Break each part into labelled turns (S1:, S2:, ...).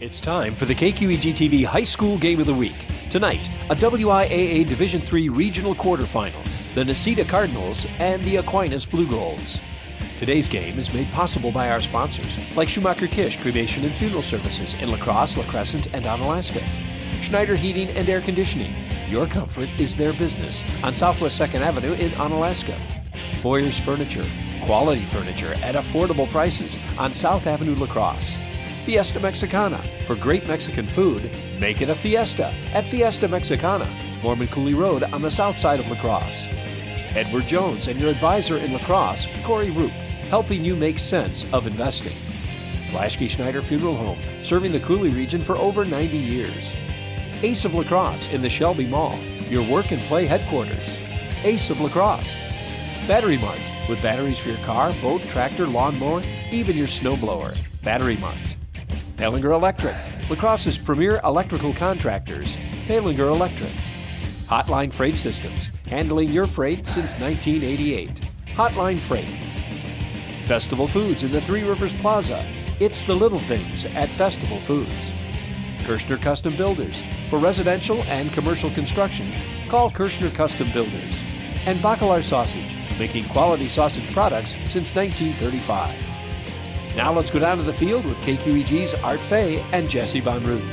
S1: It's time for the KQEG-TV High School Game of the Week. Tonight, a WIAA Division III Regional Quarterfinal, the Necedah Cardinals and the Aquinas Blue Golds. Today's game is made possible by our sponsors, like Schumacher Kish Cremation and Funeral Services in La Crosse, La Crescent, and Onalaska. Schneider Heating and Air Conditioning. Your comfort is their business on Southwest 2nd Avenue in Onalaska. Boyer's Furniture. Quality furniture at affordable prices on South Avenue, La Crosse. Fiesta Mexicana. For great Mexican food, make it a fiesta at Fiesta Mexicana, Norman Cooley Road on the south side of La Crosse. Edward Jones and your advisor in La Crosse, Corey Roop, helping you make sense of investing. Blaschke Schneider Funeral Home, serving the Cooley region for over 90 years. Ace of La Crosse in the Shelby Mall, your work and play headquarters. Ace of La Crosse. Battery Mart, with batteries for your car, boat, tractor, lawnmower, even your snowblower. Battery Mart. Palinger Electric, La Crosse's premier electrical contractors. Palinger Electric. Hotline Freight Systems, handling your freight since 1988. Hotline Freight. Festival Foods in the Three Rivers Plaza. It's the little things at Festival Foods. Kirshner Custom Builders. For residential and commercial construction, call Kirshner Custom Builders. And Bacalar Sausage, making quality sausage products since 1935. Now let's go down to the field with KQEG's Art Fay and Jesse Von Ruden.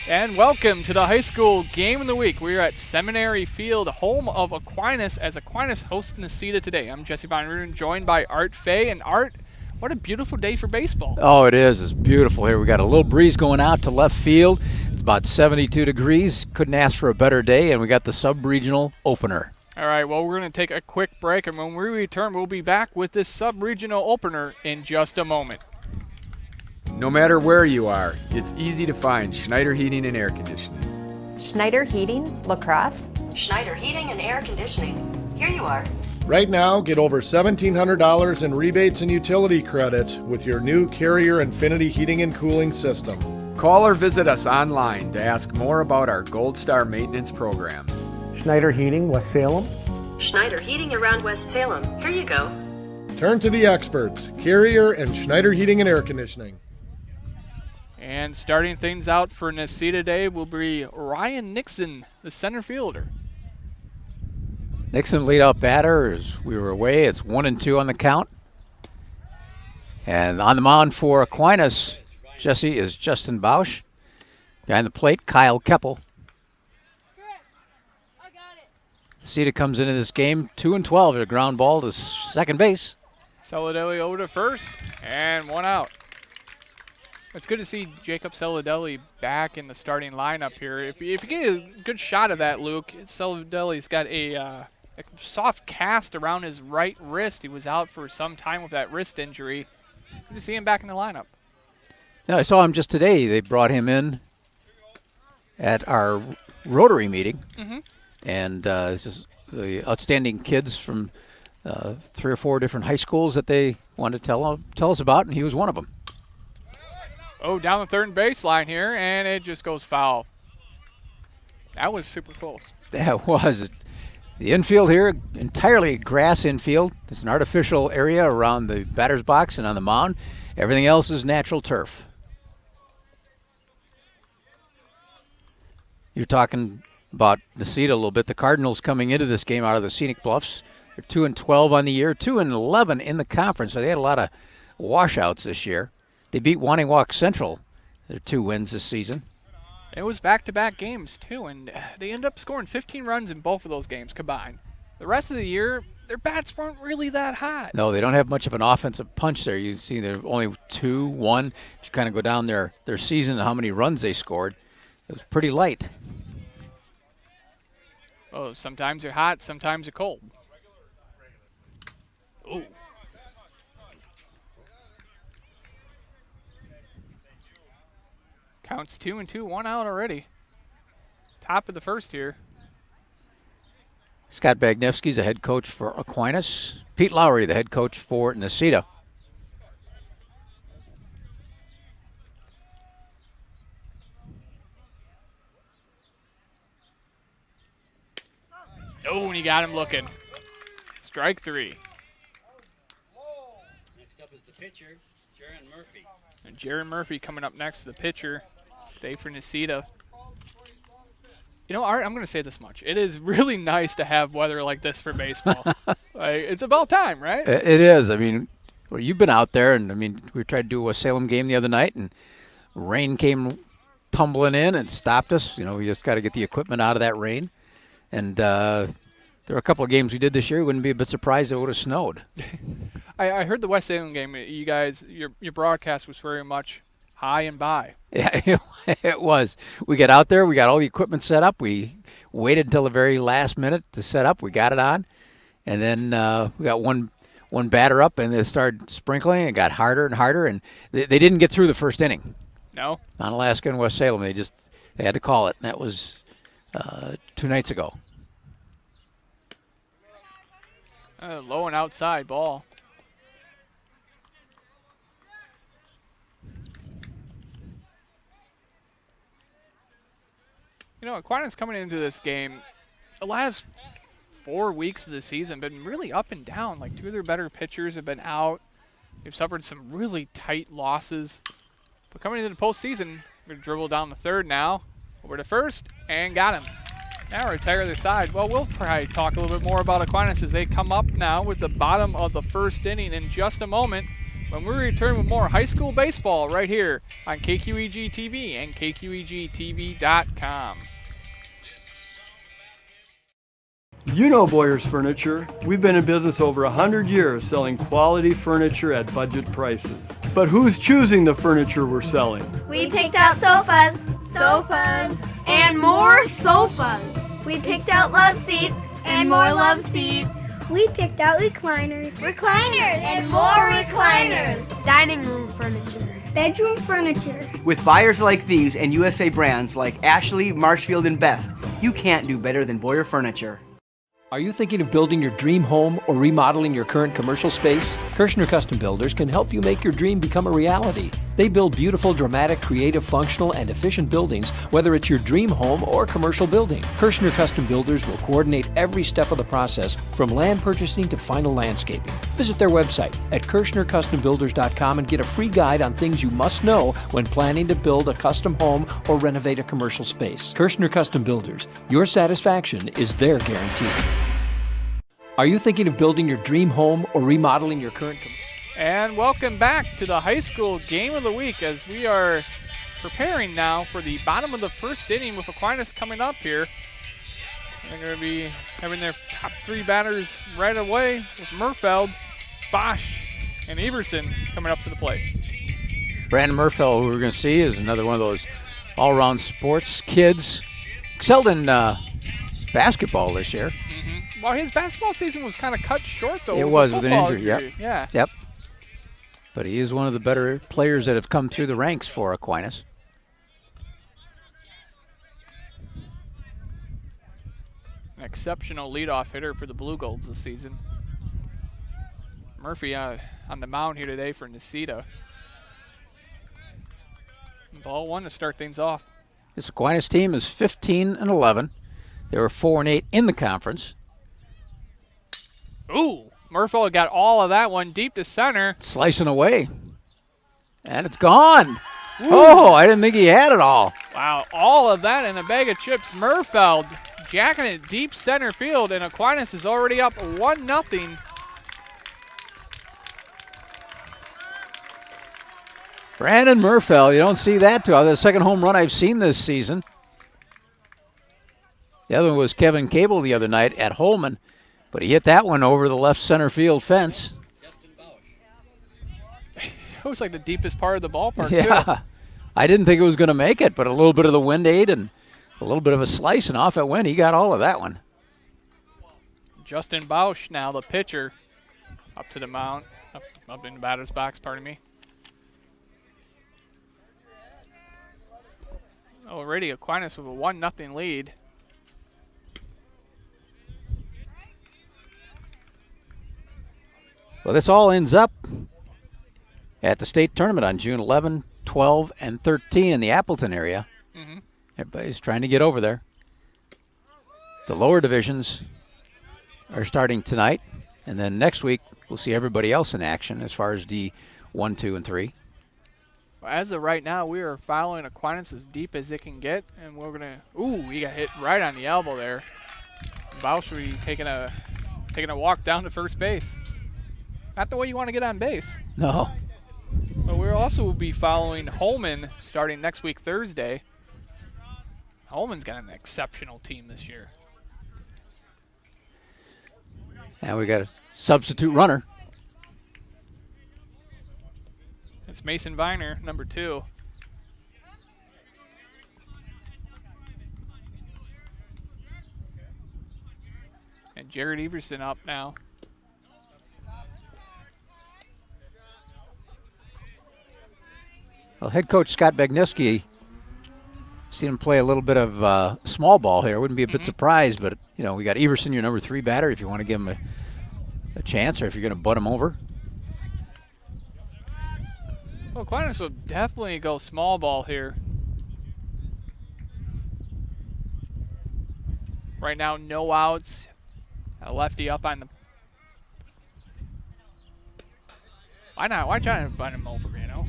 S2: And welcome to the High School Game of the Week. We are at Seminary Field, home of Aquinas, as Aquinas hosts Necedah today. I'm Jesse Von Ruden, joined by Art Fay. And Art, what a beautiful day for baseball.
S3: Oh, it is. It's beautiful here. We got a little breeze going out to left field. It's about 72 degrees. Couldn't ask for a better day. And we got the sub-regional opener.
S2: All right, well, we're going to take a quick break, and when we return, we'll be back with this sub-regional opener in just a moment.
S4: No matter where you are, it's easy to find Schneider Heating and Air Conditioning.
S5: Schneider Heating, La Crosse.
S6: Schneider Heating and Air Conditioning. Here you are.
S7: Right now, get over $1,700 in rebates and utility credits with your new Carrier Infinity Heating and Cooling System.
S4: Call or visit us online to ask more about our Gold Star maintenance program.
S8: Schneider Heating, West Salem.
S6: Schneider Heating around West Salem. Here you go.
S7: Turn to the experts, Carrier and Schneider Heating and Air Conditioning.
S2: And starting things out for Necedah today will be Ryan Nixon, the center fielder.
S3: Nixon leadoff batter as we were away. It's 1-2 on the count. And on the mound for Aquinas, Jesse, is Justin Bausch. Behind the plate, Kyle Keppel. Necedah comes into this game 2-12 at a ground ball to second base.
S2: Saladelli over to first, and one out. It's good to see Jacob Saladelli back in the starting lineup here. If you get a good shot of that, Luke, Saladelli's got a soft cast around his right wrist. He was out for some time with that wrist injury. Good to see him back in the lineup.
S3: Now, I saw him just today. They brought him in at our Rotary meeting. Mm-hmm. And this is the outstanding kids from 3 or 4 different high schools that they wanted to tell us about, and he was one of them.
S2: Oh, down the third baseline here, and it just goes foul. That was super close.
S3: That was. The infield here, entirely grass infield. It's an artificial area around the batter's box and on the mound. Everything else is natural turf. You're talking about Necedah a little bit. The Cardinals coming into this game out of the Scenic Bluffs. They're 2-12 on the year, 2-11 in the conference. So they had a lot of washouts this year. They beat Waniwak Central. Their 2 wins this season.
S2: It was back-to-back games too, and they ended up scoring 15 runs in both of those games combined. The rest of the year, their bats weren't really that hot.
S3: No, they don't have much of an offensive punch there. You see they're only 2-1. If you kind of go down their season and how many runs they scored, it was pretty light.
S2: Oh, sometimes they're hot, sometimes they're cold. Ooh. Counts 2-2, 1 out already. Top of the first here.
S3: Scott Bagnevsky's the head coach for Aquinas. Pete Lowry, the head coach for Necedah.
S2: Oh, and he got him looking. Strike 3.
S9: Next up is the pitcher,
S2: And Jaron Murphy coming up next, the pitcher. Today for Necedah. You know, Art, I'm going to say this much. It is really nice to have weather like this for baseball. It's about time, right?
S3: It is. I mean, well, you've been out there, and I mean, we tried to do a Salem game the other night, and rain came tumbling in and stopped us. You know, we just got to get the equipment out of that rain. And there were a couple of games we did this year. We wouldn't be a bit surprised it would have snowed.
S2: I heard the West Salem game. You guys, your broadcast was very much high and by.
S3: Yeah, it was. We got out there. We got all the equipment set up. We waited until the very last minute to set up. We got it on. And then we got one batter up, and it started sprinkling. It got harder and harder, and they didn't get through the first inning.
S2: No?
S3: On Alaska and West Salem, they had to call it, and that was 2 nights ago.
S2: Low and outside ball. You know, Aquinas coming into this game, the last 4 weeks of the season been really up and down. Like 2 of their better pitchers have been out. They've suffered some really tight losses. But coming into the postseason, we're going to dribble down the third now. Over to first, and got him. Now retire their side. Well, we'll probably talk a little bit more about Aquinas as they come up now with the bottom of the first inning in just a moment when we return with more high school baseball right here on KQEG TV and KQEGTV.com.
S9: You know Boyer's Furniture. We've been in business over 100 years selling quality furniture at budget prices. But who's choosing the furniture we're selling?
S10: We picked out sofas. Sofas. And more sofas. We picked out love seats. And more love seats.
S11: We picked out recliners.
S10: Recliners. And more recliners. Dining room furniture.
S11: Bedroom furniture.
S12: With buyers like these and USA brands like Ashley, Marshfield, and Best, you can't do better than Boyer Furniture.
S1: Are you thinking of building your dream home or remodeling your current commercial space? Kirshner Custom Builders can help you make your dream become a reality. They build beautiful, dramatic, creative, functional, and efficient buildings, whether it's your dream home or commercial building. Kirshner Custom Builders will coordinate every step of the process, from land purchasing to final landscaping. Visit their website at KirshnerCustomBuilders.com and get a free guide on things you must know when planning to build a custom home or renovate a commercial space. Kirshner Custom Builders, your satisfaction is their guarantee. Are you thinking of building your dream home or remodeling your current?
S2: And welcome back to the high school game of the week as we are preparing now for the bottom of the first inning with Aquinas coming up here. They're going to be having their top 3 batters right away with Murfeld, Bosch, and Everson coming up to the plate.
S3: Brandon Murfeld, who we're going to see, is another one of those all-around sports kids. Excelled in basketball this year.
S2: Well, his basketball season was kind of cut short, though.
S3: It was with an injury,
S2: yep. Yeah.
S3: Yep. But he is one of the better players that have come through the ranks for Aquinas.
S2: An exceptional leadoff hitter for the Blue Golds this season. Murphy on the mound here today for Necedah. Ball 1 to start things off.
S3: This Aquinas team is 15-11. They were 4-8 in the conference.
S2: Ooh, Murfeld got all of that one deep to center.
S3: Slicing away. And it's gone. Ooh. Oh, I didn't think he had it all.
S2: Wow, all of that in a bag of chips. Murfeld jacking it deep center field, and Aquinas is already up 1-0.
S3: Brandon Murfeld, you don't see that too. The second home run I've seen this season. The other one was Kevin Cable the other night at Holman. But he hit that one over the left center field fence.
S2: It was like the deepest part of the ballpark,
S3: yeah.
S2: too.
S3: I didn't think it was going to make it, but a little bit of the wind aid and a little bit of a slice, and off it went. He got all of that one.
S2: Justin Bausch now, the pitcher, up to the mound, up in the batter's box, pardon me. Already Aquinas with a 1-0 lead.
S3: Well, this all ends up at the state tournament on June 11, 12, and 13 in the Appleton area. Everybody's trying to get over there. The lower divisions are starting tonight, and then next week we'll see everybody else in action as far as the 1, 2, and 3.
S2: As of right now, we are following Aquinas as deep as it can get, and we're gonna. Ooh, he got hit right on the elbow there. Bausch will be taking a walk down to first base. Not the way you want to get on base.
S3: No.
S2: But we'll also be following Holman starting next week Thursday. Holman's got an exceptional team this year.
S3: And we got a substitute runner.
S2: It's Mason Viner, number 2. And Jared Everson up now.
S3: Well, head coach Scott Bagniewski, seen him play a little bit of small ball here. Wouldn't be a bit surprised, but, you know, we got Everson, your number 3 batter, if you want to give him a chance or if you're going to butt him over.
S2: Well, Aquinas will definitely go small ball here. Right now, no outs. A lefty up on the. Why not? Why try to butt him over, you know?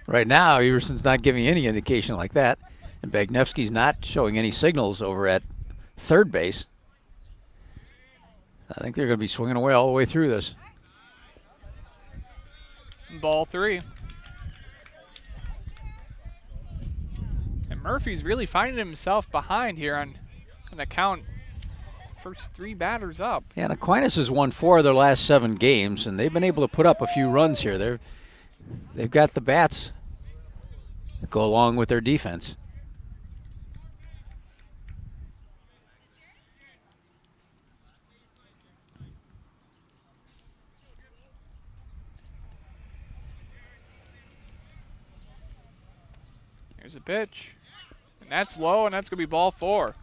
S3: Right now, Everson's not giving any indication like that, and Bagniewski's not showing any signals over at third base. I think they're going to be swinging away all the way through this.
S2: Ball 3. And Murphy's really finding himself behind here on the count. First 3 batters up.
S3: Yeah, and Aquinas has won 4 of their last 7 games, and they've been able to put up a few runs here. They've got the bats that go along with their defense.
S2: Here's a pitch. And that's low, and that's going to be ball 4.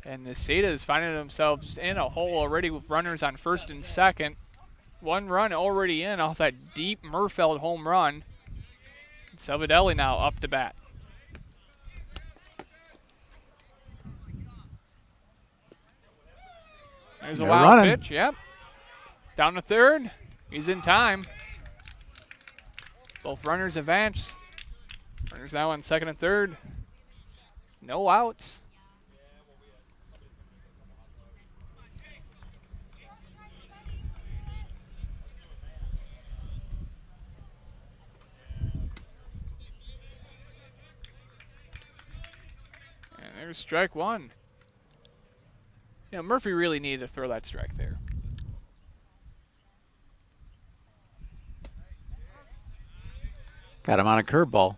S2: And Necedah is finding themselves in a hole already with runners on first and second. 1 run already in off that deep Murfeld home run. Salvadelli now up to bat. There's a wild pitch, yep. Down to third. He's in time. Both runners advance. Runners now on second and third. No outs. And there's strike 1. You know, Murphy really needed to throw that strike there.
S3: Got him on a curveball.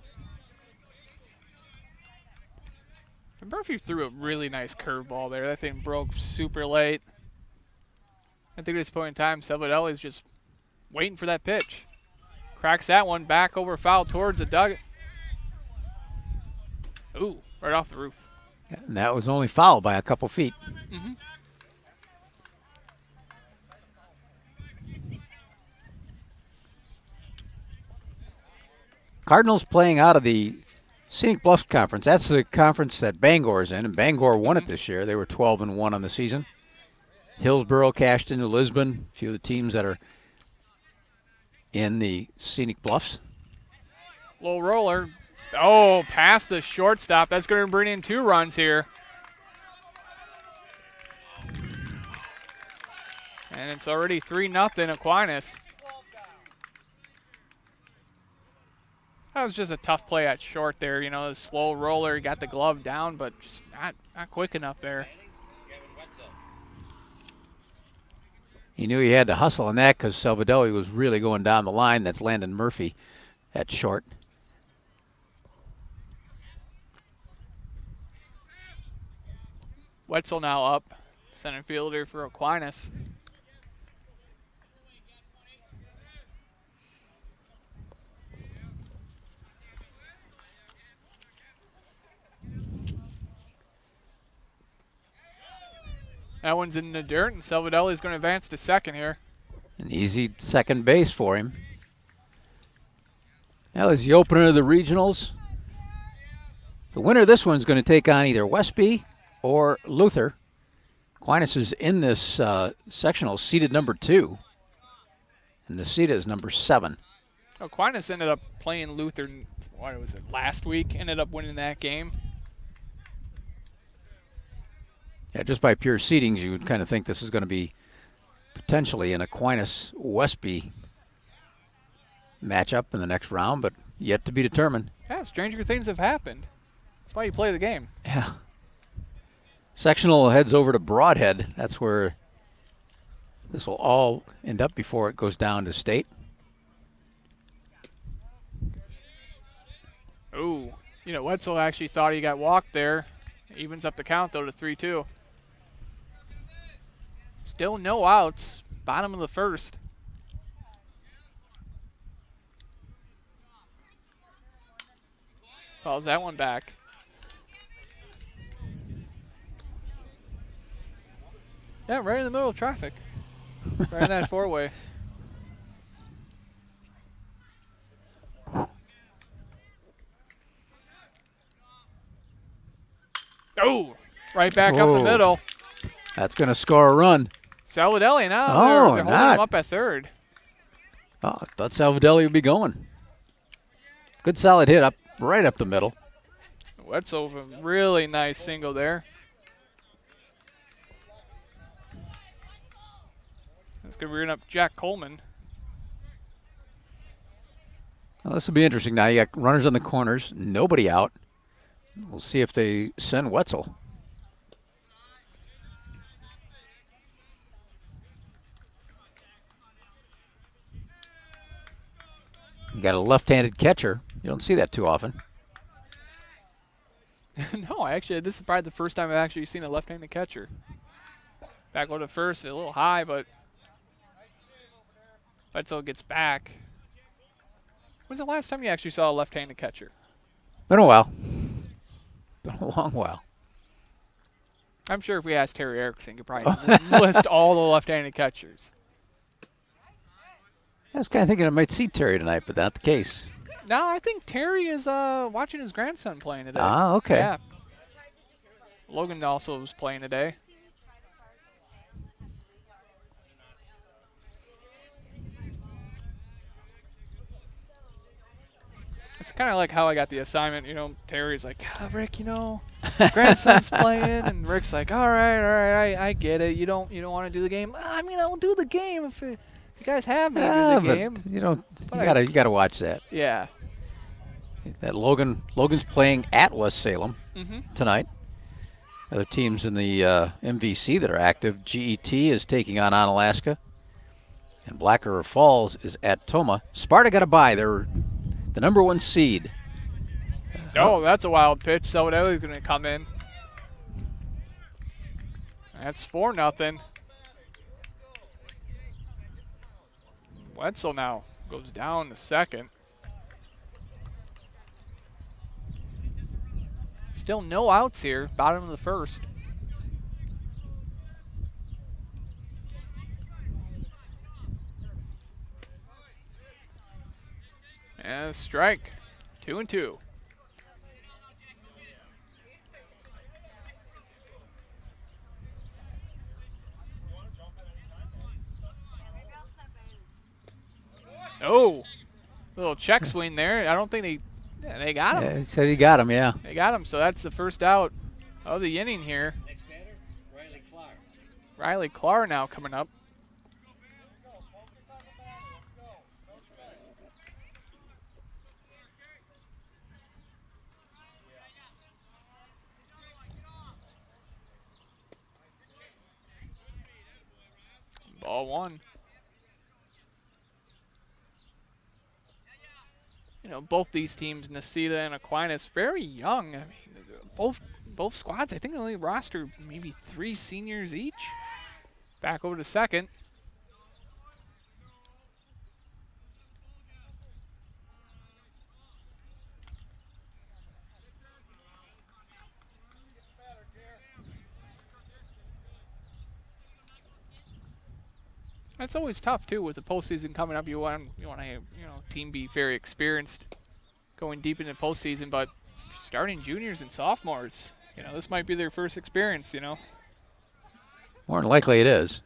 S2: And Murphy threw a really nice curveball there. That thing broke super late. I think at this point in time, Salvadelli's just waiting for that pitch. Cracks that one back over foul towards the dugout. Ooh, right off the roof.
S3: And that was only foul by a couple feet.
S2: Mm-hmm.
S3: Cardinals playing out of the Scenic Bluffs Conference. That's the conference that Bangor's in, and Bangor won it this year. They were 12-1 on the season. Hillsborough cashed into Lisbon, a few of the teams that are in the Scenic Bluffs.
S2: Low roller. Oh, past the shortstop. That's going to bring in 2 runs here. And it's already 3-0 Aquinas. That was just a tough play at short there. You know, the slow roller, got the glove down, but just not quick enough there.
S3: He knew he had to hustle on that because Salvadelli was really going down the line. That's Landon Murphy at short.
S2: Wetzel now up, center fielder for Aquinas. That one's in the dirt, and Salvadelli's going to advance to second here.
S3: An easy second base for him. That was the opener of the regionals. The winner of this one's going to take on either Westby or Luther. Aquinas is in this sectional, seated number 2. And Necedah is number 7.
S2: Aquinas ended up playing Luther, what was it, last week? Ended up winning that game.
S3: Yeah, just by pure seedings, you would kind of think this is going to be potentially an Aquinas-Westby matchup in the next round, but yet to be determined.
S2: Yeah, stranger things have happened. That's why you play the game.
S3: Yeah. Sectional heads over to Broadhead. That's where this will all end up before it goes down to state.
S2: Ooh, you know, Wetzel actually thought he got walked there. Evens up the count, though, to 3-2. Still no outs. Bottom of the first. Calls that one back. Yeah, right in the middle of traffic. Right in that four-way. Oh, right back up the middle.
S3: That's going to score a run.
S2: Salvadelli now.
S3: Oh,
S2: they're holding
S3: not.
S2: him up at third.
S3: Oh, I thought Salvadelli would be going. Good solid hit up, right up the middle.
S2: Wetzel, a really nice single there. That's going to bring up Jack Coleman.
S3: Well, this will be interesting now. You got runners on the corners, nobody out. We'll see if they send Wetzel. You got a left-handed catcher. You don't see that too often.
S2: No, actually, this is probably the first time I've actually seen a left-handed catcher. Back over to first, a little high, but Wetzel gets back. When's the last time you actually saw a left-handed catcher?
S3: Been a while. Been a long while.
S2: I'm sure if we asked Terry Erickson, he'd probably list all the left-handed catchers.
S3: I was kind of thinking I might see Terry tonight, but not the case.
S2: No, I think Terry is watching his grandson playing today.
S3: Ah, okay.
S2: Yeah. Logan also was playing today. It's kind of like how I got the assignment. You know, Terry's like, Rick, you know, grandson's playing, and Rick's like, all right, I get it. You don't want to do the game. I mean, I'll do the game if you guys have me do the game.
S3: You know, you gotta watch that.
S2: Yeah.
S3: That Logan's playing at West Salem tonight. Other teams in the MVC that are active. GET is taking on Onalaska, and Black River Falls is at Toma. Sparta got a bye. They're the number 1 seed.
S2: Oh, that's a wild pitch. Salvadelli's going to come in. That's 4-0. Wetzel now goes down to second. Still no outs here. Bottom of the first. And a strike. 2-2. Oh, little check swing there. I don't think they got him.
S3: Yeah, he said he got him, yeah.
S2: They got him, so that's the first out of the inning here.
S13: Next batter, Riley Clark.
S2: Riley Clark now coming up. Ball 1. You know, both these teams, Necedah and Aquinas, very young. I mean, both squads, I think they only roster maybe 3 seniors each. Back over to second. That's always tough too with the postseason coming up. You want to team be very experienced, going deep into postseason. But starting juniors and sophomores, This might be their first experience,
S3: More than likely it is.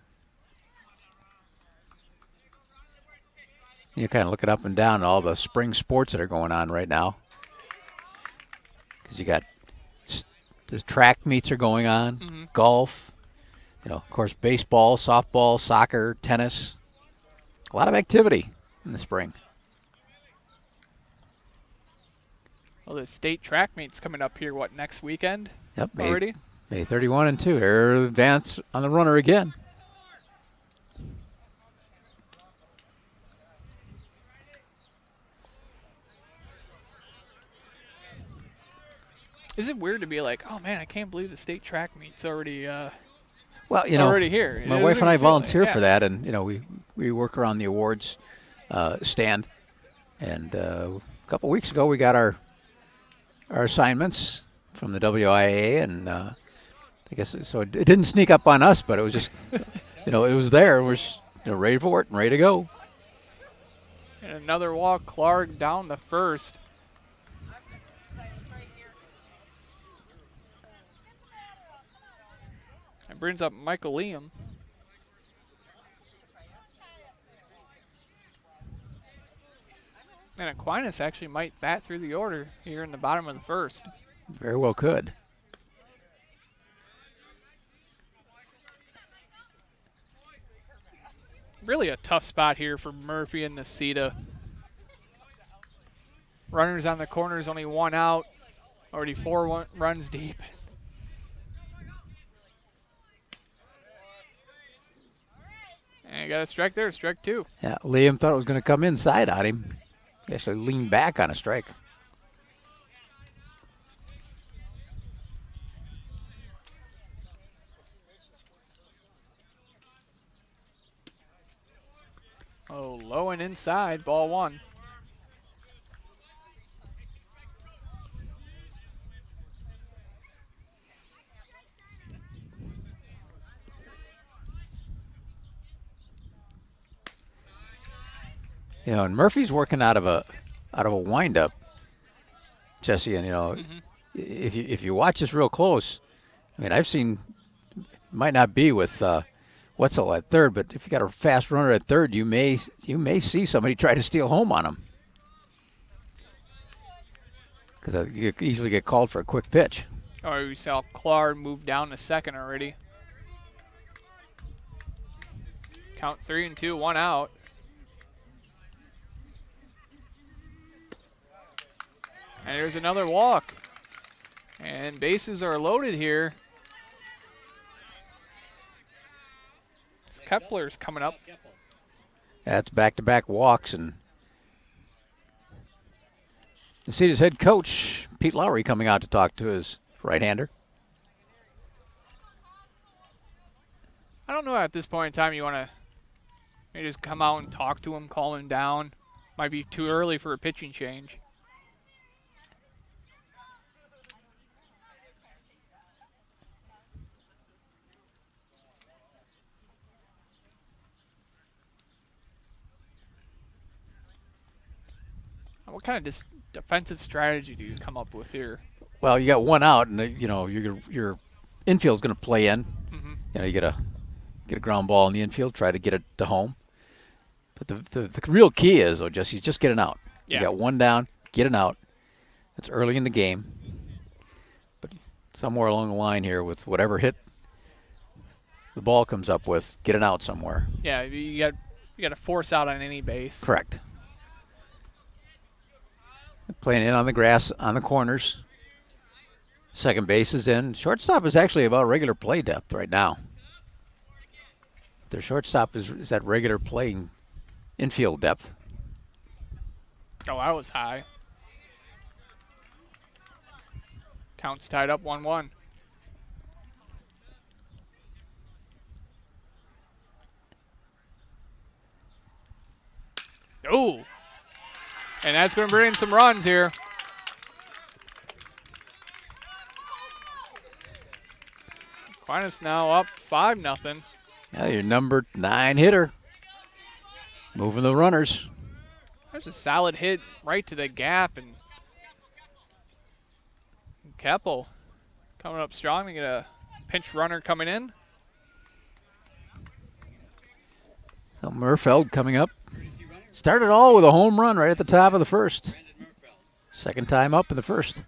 S3: You're kind of looking up and down at all the spring sports that are going on right now. Because you got the track meets are going on, golf, of course, baseball, softball, soccer, tennis. A lot of activity in the spring.
S2: Well, the state track meet's coming up here, next weekend?
S3: Yep,
S2: already?
S3: May 31 and 2. Air advance on the runner again.
S2: Is it weird to be like, oh man, I can't believe the state track meet's already
S3: already
S2: here?
S3: My wife and I volunteer for that, and we work around the awards stand. And a couple weeks ago, we got our assignments from the WIAA, and I guess so. It didn't sneak up on us, but it was just, it was there. We're ready for it and ready to go.
S2: And another walk, Clark down the first. It brings up Michael Liam. And Aquinas actually might bat through the order here in the bottom of the first.
S3: Very well could.
S2: Really a tough spot here for Murphy and Necedah. Runners on the corners, only one out. Already 4 runs deep. And got a strike there, strike 2.
S3: Yeah, Liam thought it was going to come inside on him. He actually leaned back on a strike.
S2: Oh, low and inside, ball 1.
S3: And Murphy's working out of a windup, Jesse. And if you watch this real close, I mean, I've seen, might not be with Wetzel at third, but if you got a fast runner at third, you may see somebody try to steal home on him, because you could easily get called for a quick pitch.
S2: Oh, we saw Clark move down to second already. Count 3 and 2, 1 out. And there's another walk. And bases are loaded here. Kepler's coming up.
S3: That's back-to-back walks, and Necedah's head coach, Pete Lowry, coming out to talk to his right-hander.
S2: I don't know at this point in time you want to maybe just come out and talk to him, calm him down. Might be too early for a pitching change. What kind of defensive strategy do you come up with here?
S3: Well, you got one out, and your infield's going to play in. You get a ground ball in the infield, try to get it to home. But the real key is, Jesse, just get an out.
S2: Yeah.
S3: You got one down, get an out. It's early in the game, but somewhere along the line here, with whatever hit the ball comes up with, get an out somewhere.
S2: Yeah, you got to force out on any base.
S3: Correct. Playing in on the grass on the corners. Second base is in. Shortstop is actually about regular play depth right now. Their shortstop is at regular playing infield depth.
S2: Oh, that was high. Count's tied up 1-1. Oh! And that's going to bring in some runs here. Aquinas now up 5-0.
S3: Yeah, your number 9 hitter. Moving the runners.
S2: There's a solid hit right to the gap, and Keppel Coming up strong. We get a pinch runner coming in.
S3: So Murfeld coming up. Started all with a home run right at the top of the first. Second time up in the first.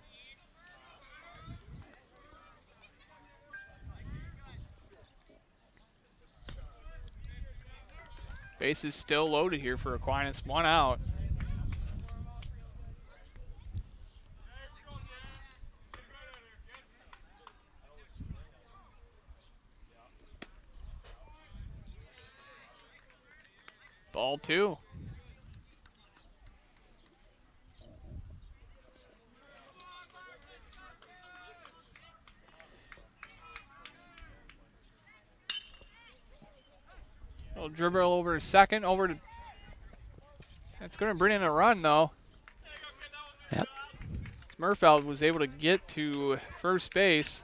S2: Base is still loaded here for Aquinas. 1 out. Ball 2. Little dribble over to second, over to. That's going to bring in a run, though.
S3: Yep.
S2: Murfeld was able to get to first base.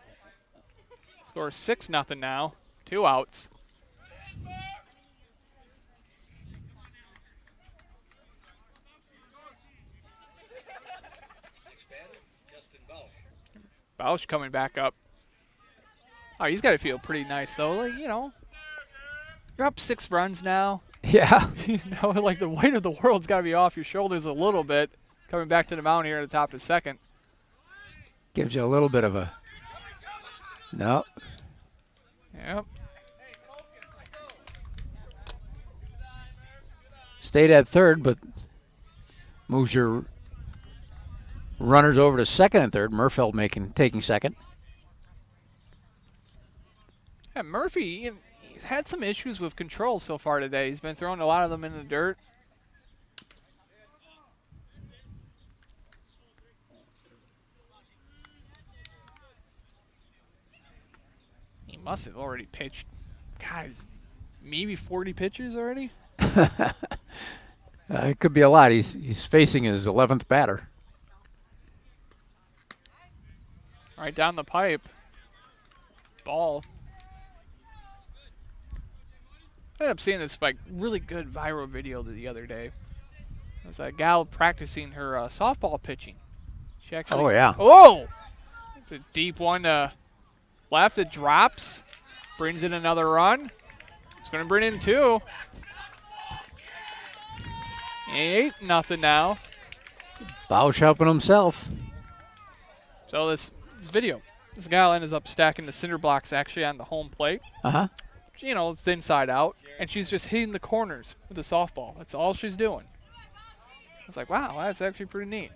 S2: Score 6-0 now. 2 outs. Bausch coming back up. Oh, he's got to feel pretty nice, though. Like, you know, you're up 6 runs now.
S3: Yeah.
S2: You know, like the weight of the world's got to be off your shoulders a little bit. Coming back to the mound here at the top of second.
S3: Gives you a little bit of a. No.
S2: Yep.
S3: Stayed at third, but moves your runners over to second and third. Murfeld taking second.
S2: Yeah, Murphy, he's had some issues with control so far today. He's been throwing a lot of them in the dirt. He must have already pitched, God, maybe 40 pitches already?
S3: It could be a lot. He's facing his 11th batter.
S2: Right down the pipe. Ball. I ended up seeing this like really good viral video the other day. It was a gal practicing her softball pitching. She actually.
S3: Oh, yeah.
S2: Oh! It's a deep one to left. It drops. Brings in another run. It's going to bring in 2. 8-0 now.
S3: Bausch helping himself.
S2: So this video, this gal ends up stacking the cinder blocks actually on the home plate.
S3: Uh-huh.
S2: You know, it's inside out, and she's just hitting the corners with the softball. That's all she's doing. I was like, wow, that's actually pretty neat.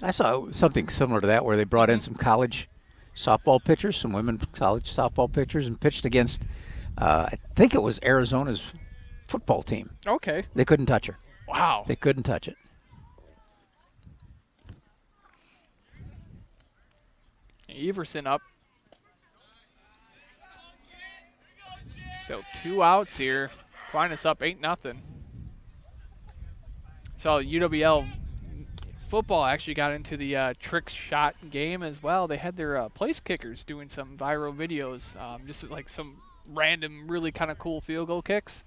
S3: I saw something similar to that where they brought in some college softball pitchers, some women college softball pitchers, and pitched against, I think it was Arizona's football team.
S2: Okay.
S3: They couldn't touch her.
S2: Wow.
S3: They couldn't touch it.
S2: Everson up. Still 2 outs here. Aquinas up 8-0. So UWL football actually got into the trick shot game as well. They had their place kickers doing some viral videos, just like some random, really kind of cool field goal kicks.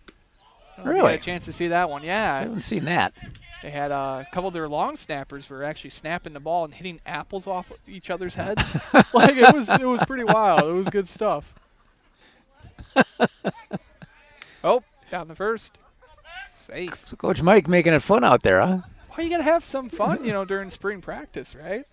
S3: Really?
S2: You had a chance to see that one, yeah.
S3: I haven't seen that.
S2: They had a couple of their long snappers were actually snapping the ball and hitting apples off each other's heads. Like it was pretty wild. It was good stuff. Oh, down the first. Safe.
S3: So Coach Mike making it fun out there, huh?
S2: Well, you got to have some fun, you know, during spring practice, right?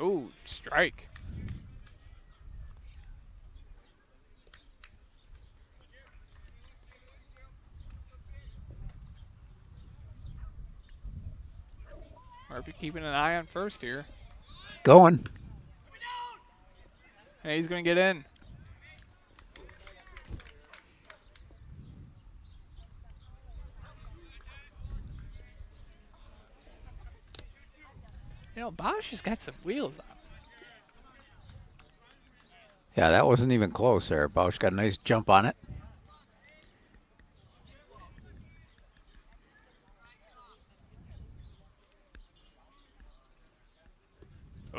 S2: Oh, strike. Murphy keeping an eye on first here.
S3: Going.
S2: And he's going to get in. You know, Bosch has got some wheels on.
S3: Yeah, that wasn't even close there. Bausch got a nice jump on it.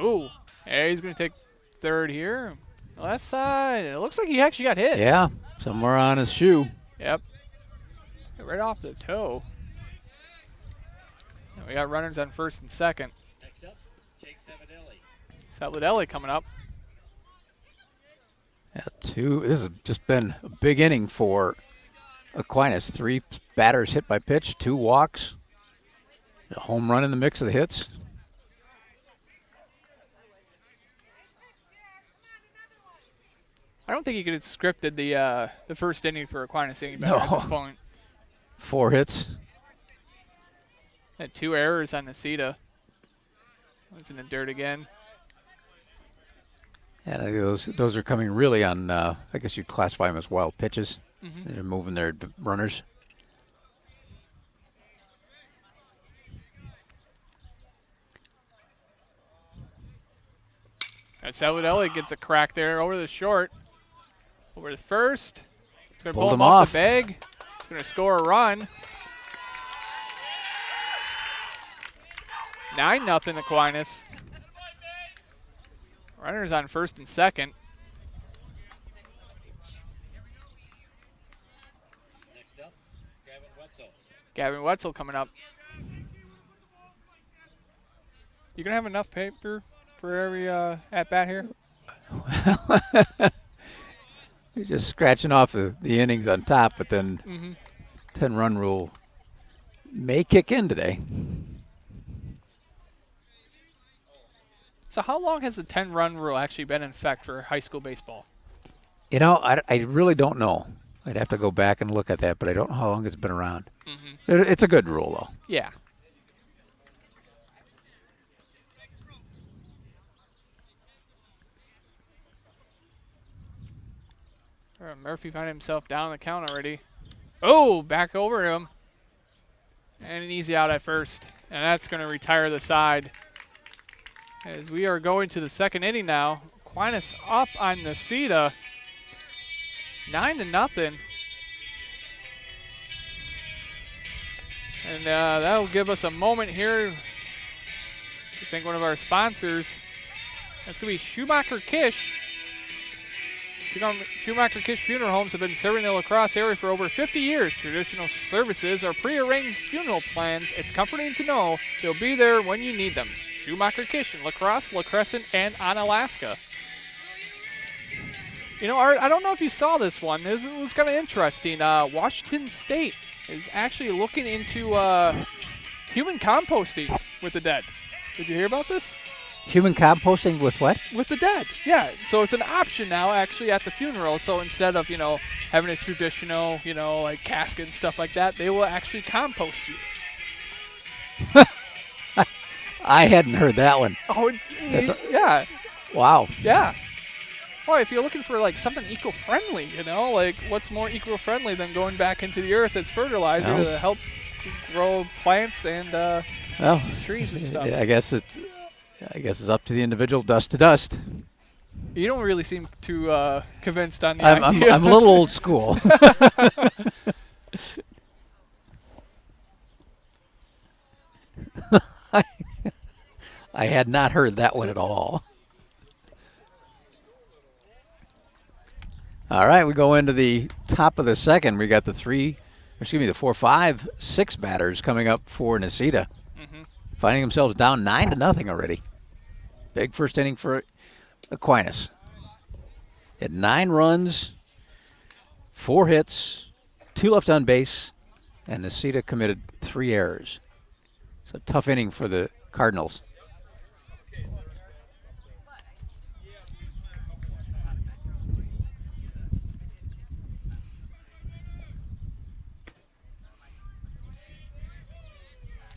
S2: Oh, yeah, he's going to take third here. Left side. It looks like he actually got hit.
S3: Yeah, somewhere on his shoe.
S2: Yep. Right off the toe. And we got runners on first and second.
S13: Next up, Jake Savadelli.
S2: Savadelli coming up.
S3: Yeah, this has just been a big inning for Aquinas. 3 batters hit by pitch, 2 walks, a home run in the mix of the hits.
S2: I don't think he could have scripted the first inning for Aquinas any better at this point.
S3: 4 hits.
S2: Had 2 errors on Necedah. Was in the dirt again.
S3: Yeah, those are coming really on, I guess you'd classify them as wild pitches.
S2: Mm-hmm.
S3: They're moving their runners.
S2: Savadelli gets a crack there over the short. Over the first. It's going to pull
S3: Pulled
S2: him
S3: him
S2: off
S3: off.
S2: the bag. It's going to score a run. 9-0 Aquinas. Runners on first and second.
S13: Next up, Gavin Wetzel.
S2: Gavin Wetzel coming up. You going to have enough paper for every at-bat here?
S3: You're just scratching off the innings on top, but then 10-run rule may kick in today.
S2: So how long has the 10-run rule actually been in effect for high school baseball?
S3: You know, I really don't know. I'd have to go back and look at that, but I don't know how long it's been around. It's a good rule, though.
S2: Yeah. Murphy found himself down the count already. Oh, back over him. And an easy out at first. And that's going to retire the side. As we are going to the second inning now. Aquinas up on Necedah. 9-0. And that'll give us a moment here to thank one of our sponsors. That's going to be Schumacher Kish. Schumacher Kish Funeral Homes have been serving the La Crosse area for over 50 years. Traditional services or prearranged funeral plans. It's comforting to know they'll be there when you need them. Schumacher Kish in La Crosse, La Crescent, and Onalaska. You know, Art, I don't know if you saw this one. It was kind of interesting. Washington State is actually looking into human composting with the dead. Did you hear about this?
S3: Human composting with what?
S2: With the dead, yeah. So it's an option now, actually, at the funeral. So instead of, having a traditional, like casket and stuff like that, they will actually compost you.
S3: I hadn't heard that one.
S2: Oh, yeah.
S3: Wow.
S2: Yeah. Well, if you're looking for, like, something eco-friendly, like, what's more eco-friendly than going back into the earth as fertilizer to help grow plants and trees and stuff?
S3: I guess it's up to the individual, dust to dust.
S2: You don't really seem too convinced on the idea.
S3: I'm a little old school. I had not heard that one at all. All right, we go into the top of the second. We got the 4, 5, 6 batters coming up for Necedah. Finding themselves down 9-0 already. Big first inning for Aquinas. Had 9 runs, 4 hits, 2 left on base, and Necedah committed 3 errors. It's a tough inning for the Cardinals.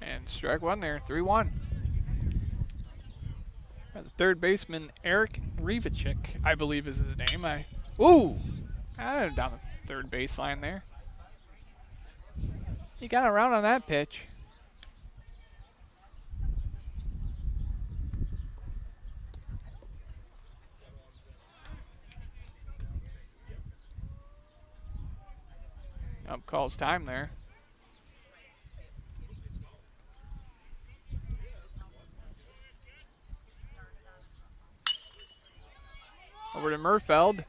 S2: And strike one there, 3-1. The third baseman, Eric Rivacek, I believe is his name. Down the third baseline there. He got around on that pitch. Up calls time there. Over to Murfeld.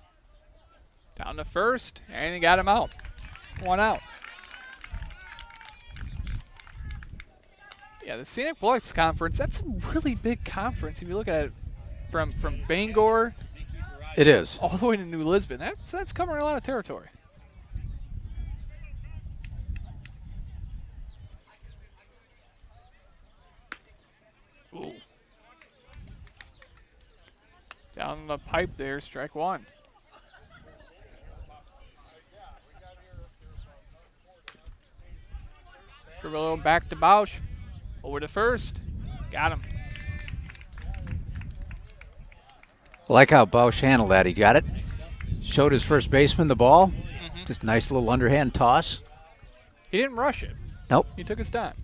S2: Down to first, and he got him out. 1 out. Yeah, the Scenic Bullocks Conference, that's a really big conference. If you look at it from Bangor
S3: It is.
S2: all the way to New Lisbon, that's covering a lot of territory. Ooh. Down the pipe there, strike 1. Dribble back to Bausch. Over to first. Got him.
S3: I like how Bausch handled that. He got it. Showed his first baseman the ball. Just nice little underhand toss.
S2: He didn't rush it.
S3: Nope.
S2: He took his time.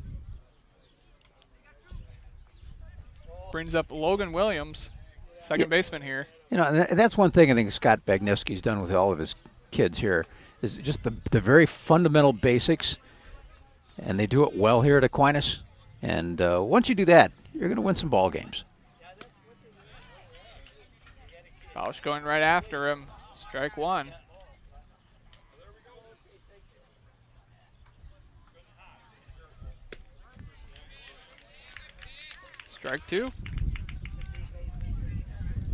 S2: Brings up Logan Williams, second baseman here.
S3: You know, and that's one thing I think Scott Bagniewski's done with all of his kids here is just the very fundamental basics, and they do it well here at Aquinas. And once you do that, you're going to win some ball games.
S2: Bausch going right after him. Strike 1. Strike 2.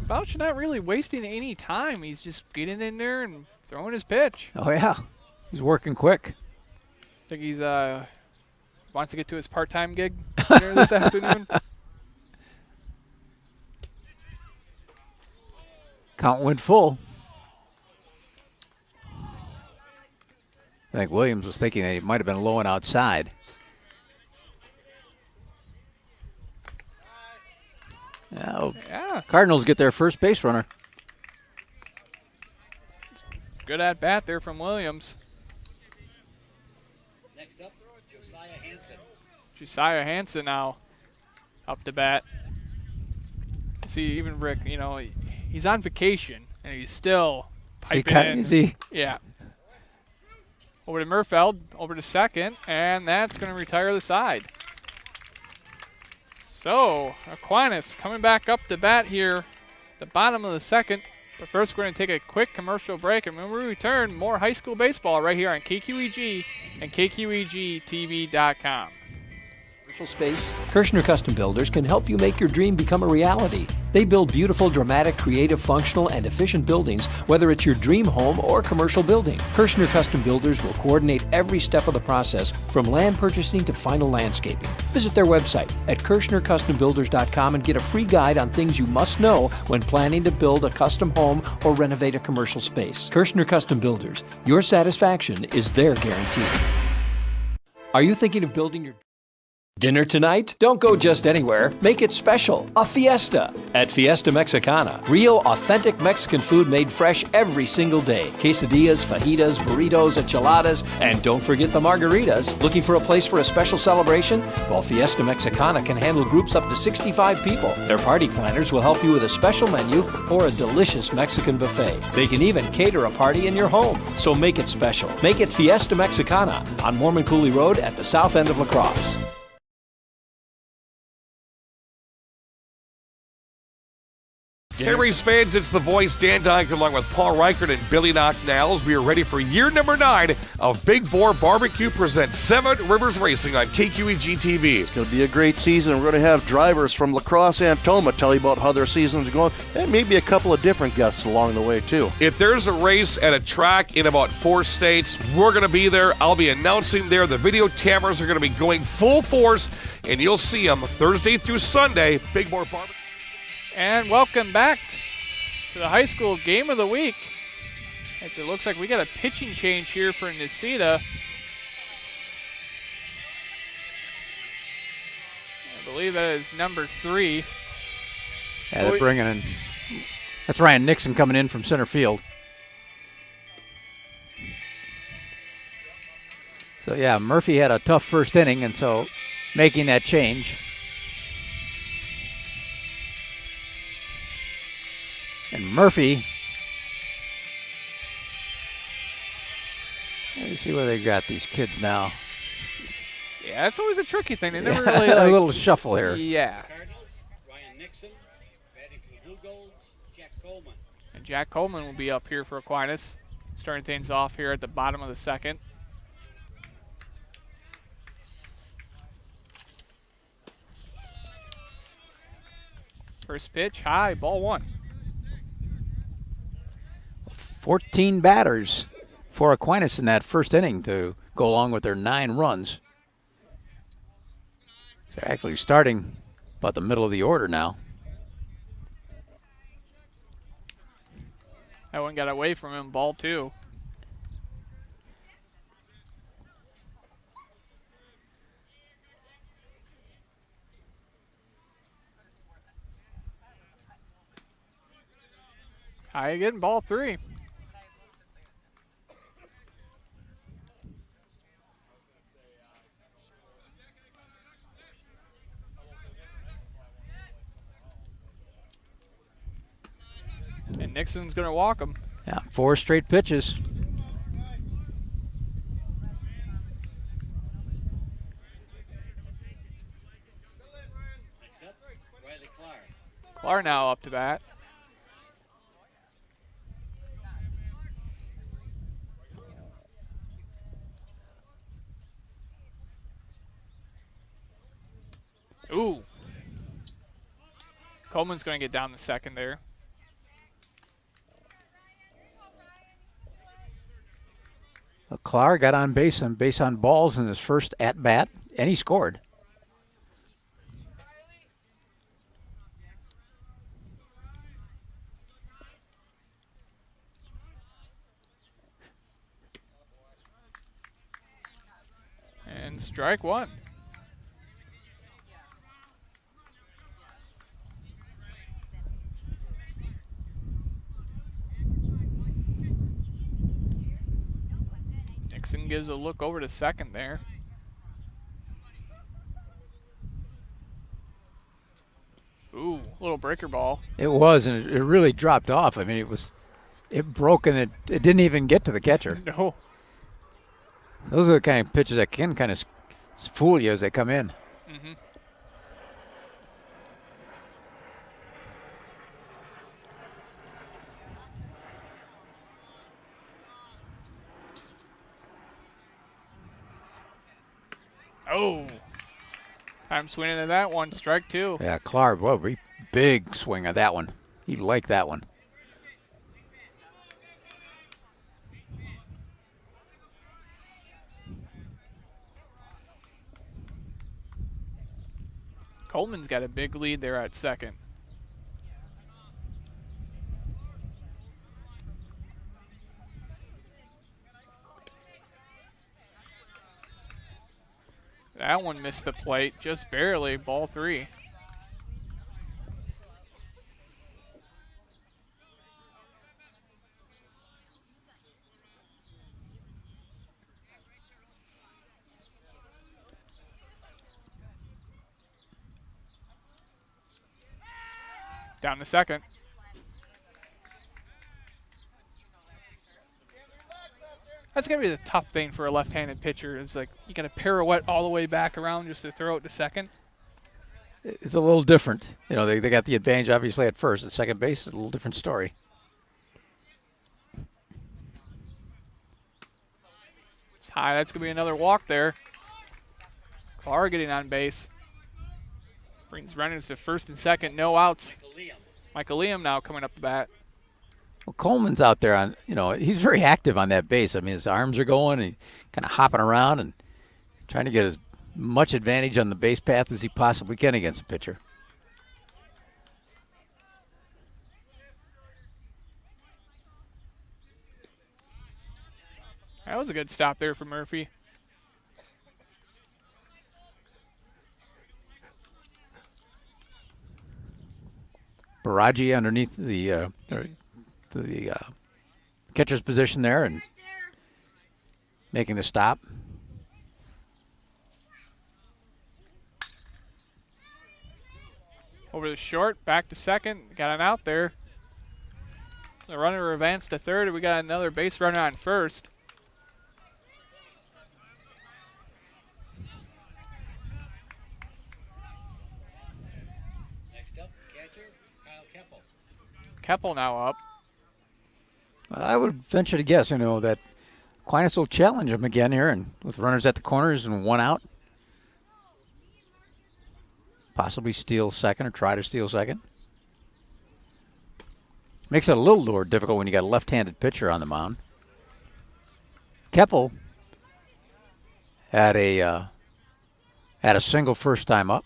S2: Bausch not really wasting any time. He's just getting in there and throwing his pitch.
S3: Oh, yeah. He's working quick.
S2: I think he's wants to get to his part-time gig later this afternoon.
S3: Count went full. I think Williams was thinking that he might have been low and outside.
S2: Yeah.
S3: Cardinals get their first base runner.
S2: Good at bat there from Williams.
S13: Next up, Josiah Hansen.
S2: Josiah Hansen now up to bat. See, even Rick, you know, he's on vacation and he's still piping in.
S3: Is he?
S2: Yeah. Over to Murfeld, over to second, and that's going to retire the side. So, Aquinas coming back up to bat here, the bottom of the second. But first, we're going to take a quick commercial break, and when we return, more high school baseball right here on KQEG and KQEGTV.com.
S1: Space, Kirshner Custom Builders can help you make your dream become a reality. They build beautiful, dramatic, creative, functional, and efficient buildings, whether it's your dream home or commercial building. Kirshner Custom Builders will coordinate every step of the process from land purchasing to final landscaping. Visit their website at KirshnerCustomBuilders.com and get a free guide on things you must know when planning to build a custom home or renovate a commercial space. Kirshner Custom Builders, your satisfaction is their guarantee. Are you thinking of building your dinner tonight? Don't go just anywhere. Make it special. A fiesta at Fiesta Mexicana. Real, authentic Mexican food made fresh every single day. Quesadillas, fajitas, burritos, enchiladas, and don't forget the margaritas. Looking for a place for a special celebration? Well, Fiesta Mexicana can handle groups up to 65 people. Their party planners will help you with a special menu or a delicious Mexican buffet. They can even cater a party in your home. So make it special. Make it Fiesta Mexicana on Mormon Cooley Road at the south end of La Crosse.
S14: Hey Race fans, it's the voice Dan Dyke along with Paul Reichert and Billy Knocknalls. We are ready for year number 9 of Big Boar Barbecue presents 7 Rivers Racing on KQEG TV.
S15: It's going to be a great season. We're going to have drivers from La Crosse and Toma tell you about how their season's going, and maybe a couple of different guests along the way too.
S14: If there's a race at a track in about 4 states, we're going to be there. I'll be announcing there. The video cameras are going to be going full force, and you'll see them Thursday through Sunday. Big Boar Barbecue.
S2: And welcome back to the high school game of the week. As it looks like we got a pitching change here for Necedah. I believe that is number 3.
S3: Yeah, they're bringing in. That's Ryan Nixon coming in from center field. So, yeah, Murphy had a tough first inning, and so making that change. And Murphy, let me see where they got these kids now.
S2: Yeah, that's always a tricky thing. They never
S3: Yeah,
S2: really
S3: a little shuffle here.
S2: Yeah.
S13: Cardinals, Ryan Nixon, batting for the Blue Golds, Jack Coleman.
S2: And Jack Coleman will be up here for Aquinas, starting things off here at the bottom of the second. First pitch, high, ball 1.
S3: 14 batters for Aquinas in that first inning to go along with their 9 runs. They're actually starting about the middle of the order now.
S2: That one got away from him, ball 2. High again, ball 3. And Nixon's going to walk him.
S3: Yeah, 4 straight pitches.
S2: Clark now up to bat. Ooh. Coleman's going to get down the second there.
S3: Clark got on base on balls in his first at bat, and he scored.
S2: And strike 1. Nixon gives a look over to second there. Ooh, little breaker ball.
S3: It was, and it really dropped off. I mean, it broke, and it didn't even get to the catcher.
S2: No.
S3: Those are the kind of pitches that can kind of fool you as they come in.
S2: Mm-hmm. Oh. I'm swinging at that one. Strike 2.
S3: Yeah, Clark, well, big swing at that one. He liked that one.
S2: Coleman's got a big lead there at second. That one missed the plate, just barely, ball 3. Down to second. That's going to be the tough thing for a left-handed pitcher. Is like you got to pirouette all the way back around just to throw it to second.
S3: It's a little different. You know, they got the advantage obviously at first. At second base is a little different story.
S2: It's high. That's going to be another walk there. Clark getting on base. Brings runners to first and second. No outs. Michael Liam now coming up the bat.
S3: Well, Coleman's out there on, he's very active on that base. I mean, his arms are going and kind of hopping around and trying to get as much advantage on the base path as he possibly can against a pitcher.
S2: That was a good stop there for Murphy.
S3: Baragi underneath the catcher's position there and making the stop.
S2: Over the short, back to second, got an out there. The runner advanced to third, and we got another base runner on first.
S13: Next up, catcher, Kyle Keppel.
S2: Keppel now up.
S3: I would venture to guess, that Aquinas will challenge him again here, and with runners at the corners and one out. Possibly steal second or try to steal second. Makes it a little more difficult when you got a left-handed pitcher on the mound. Keppel had a single first time up.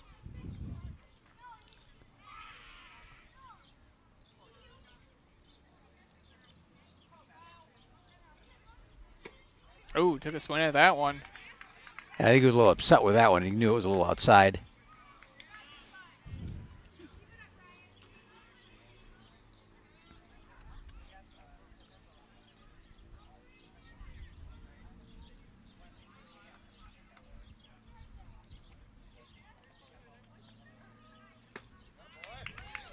S2: Oh, took a swing at that one.
S3: I think he was a little upset with that one. He knew it was a little outside.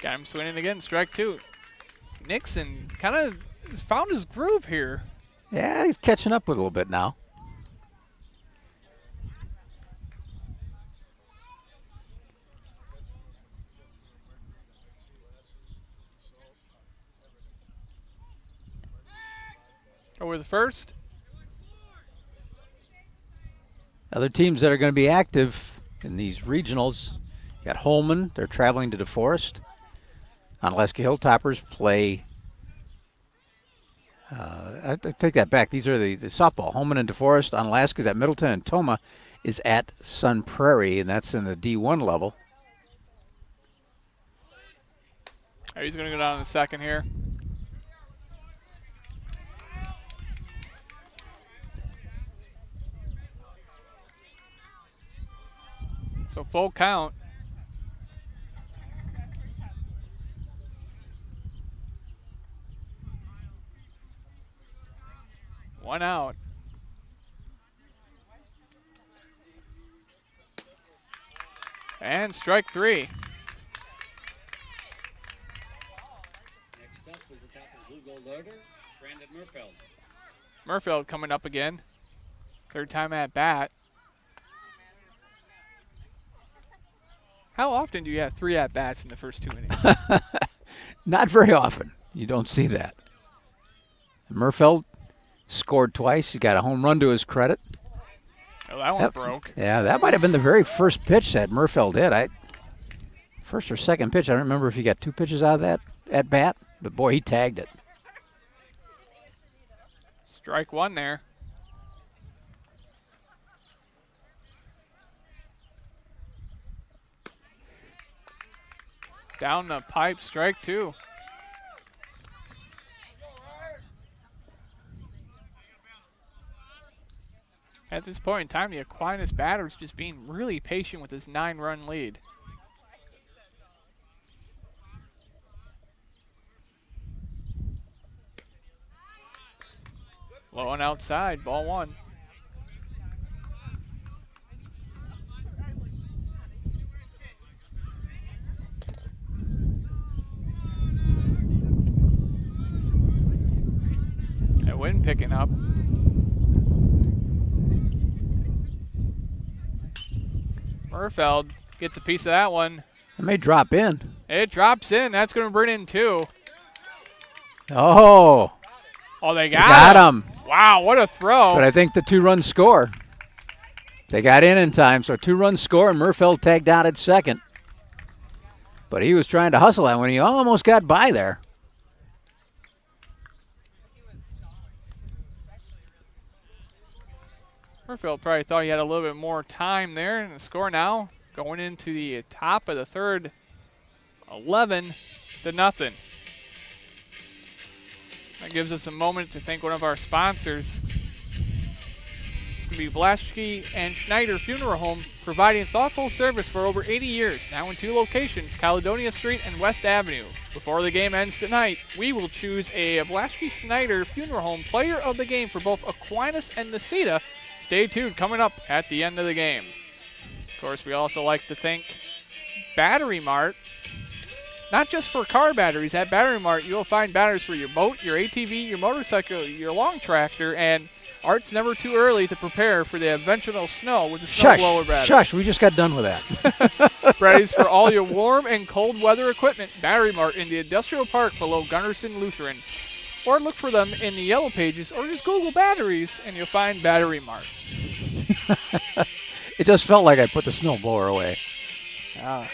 S2: Got him swinging again, strike 2. Nixon kind of found his groove here.
S3: Yeah, he's catching up with a little bit now.
S2: Over the first.
S3: Other teams that are going to be active in these regionals, you got Holman. They're traveling to DeForest. Onalaska Hilltoppers play. I take that back. These are the softball. Holman and DeForest. Onalaska's at Middleton, and Toma is at Sun Prairie, and that's in the D1 level.
S2: He's going to go down in the second here. So full count. One out. And strike 3.
S13: Next up is the top of the blue gold order, Brandon Murfeld.
S2: Murfeld coming up again. Third time at bat. How often do you have 3 at-bats in the first 2 innings?
S3: Not very often. You don't see that. Murfeld scored twice. He got a home run to his credit.
S2: Oh, that one broke.
S3: Yeah, that might have been the very first pitch that Murfeld hit. First or second pitch. I don't remember if he got 2 pitches out of that at-bat, but boy, he tagged it.
S2: Strike 1 there. Down the pipe, strike 2. At this point in time, the Aquinas batter's just being really patient with his 9-run lead. Low and outside, ball 1. That wind picking up. Murfeld gets a piece of that one.
S3: It may drop in.
S2: It drops in. That's going to bring in 2.
S3: Oh.
S2: Oh, they got
S3: him.
S2: Wow, what a throw.
S3: But I think the 2-run score. They got in time, so 2-run score, and Murfeld tagged out at second. But he was trying to hustle that one. He almost got by there.
S2: Murfeld probably thought he had a little bit more time there. And the score now going into the top of the third, 11-0. That gives us a moment to thank one of our sponsors. It's going to be Blaschke and Schneider Funeral Home, providing thoughtful service for over 80 years, now in 2 locations, Caledonia Street and West Avenue. Before the game ends tonight, we will choose a Blaschke Schneider Funeral Home player of the game for both Aquinas and Necedah. Stay tuned, coming up at the end of the game. Of course, we also like to thank Battery Mart. Not just for car batteries. At Battery Mart, you'll find batteries for your boat, your ATV, your motorcycle, your long tractor, and Art's never too early to prepare for the eventual snow with the snowblower battery.
S3: Shush, we just got done with that.
S2: Batteries for all your warm and cold weather equipment. Battery Mart in the Industrial Park below Gunnarsson Lutheran. or look for them in the yellow pages, or just Google batteries and you'll find Battery Mart.
S3: It just felt like I put the snowblower away.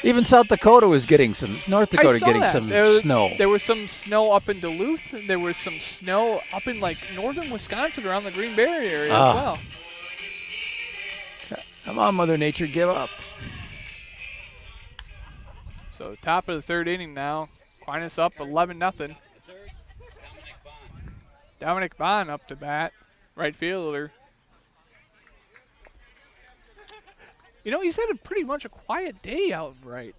S3: Even South Dakota was getting some, North Dakota getting some snow.
S2: There was some snow up in Duluth. There was some snow up in like northern Wisconsin around the Green Bay area as well.
S3: Come on, Mother Nature, give up.
S2: So top of the third inning now. Aquinas up 11-0. Dominic Bond up to bat, right fielder. You know, he's had pretty much a quiet day out right.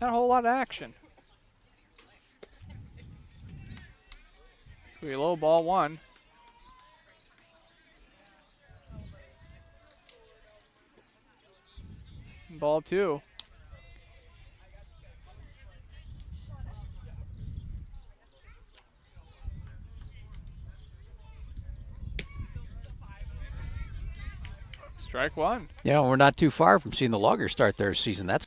S2: Not a whole lot of action. It's going to be a low ball 1. Ball 2. Strike 1.
S3: Yeah, we're not too far from seeing the Loggers start their season. That's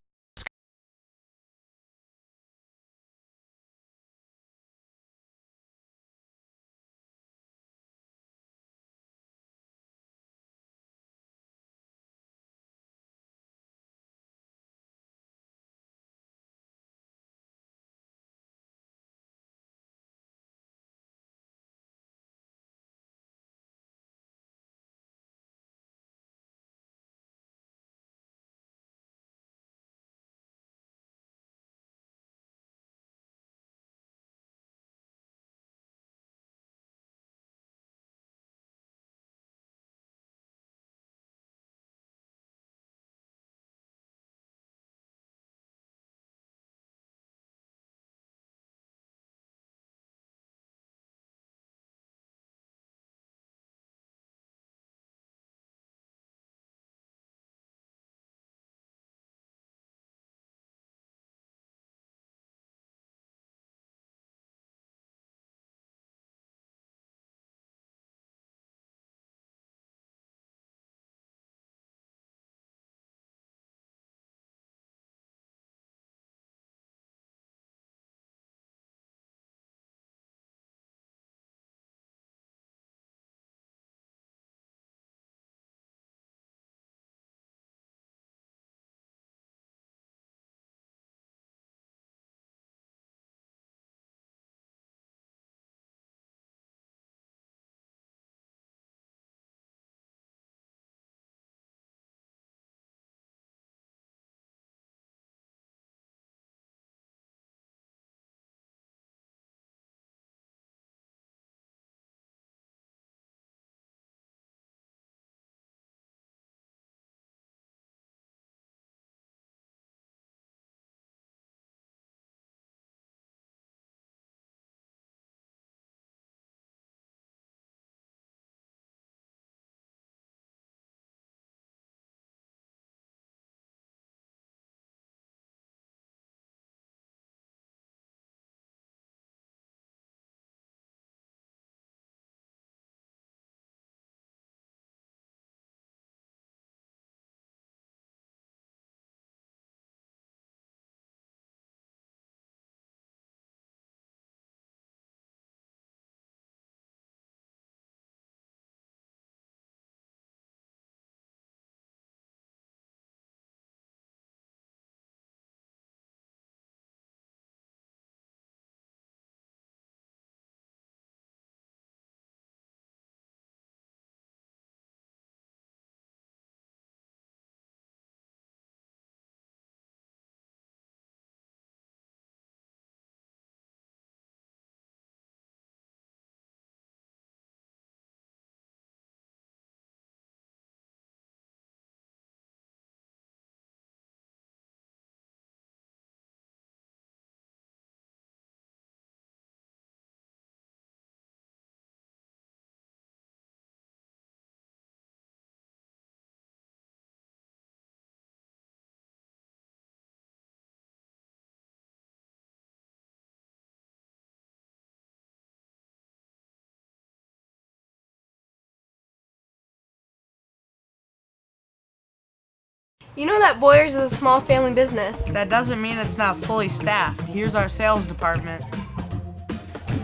S10: You know that Boyers is a small family business.
S12: That doesn't mean it's not fully staffed. Here's our sales department.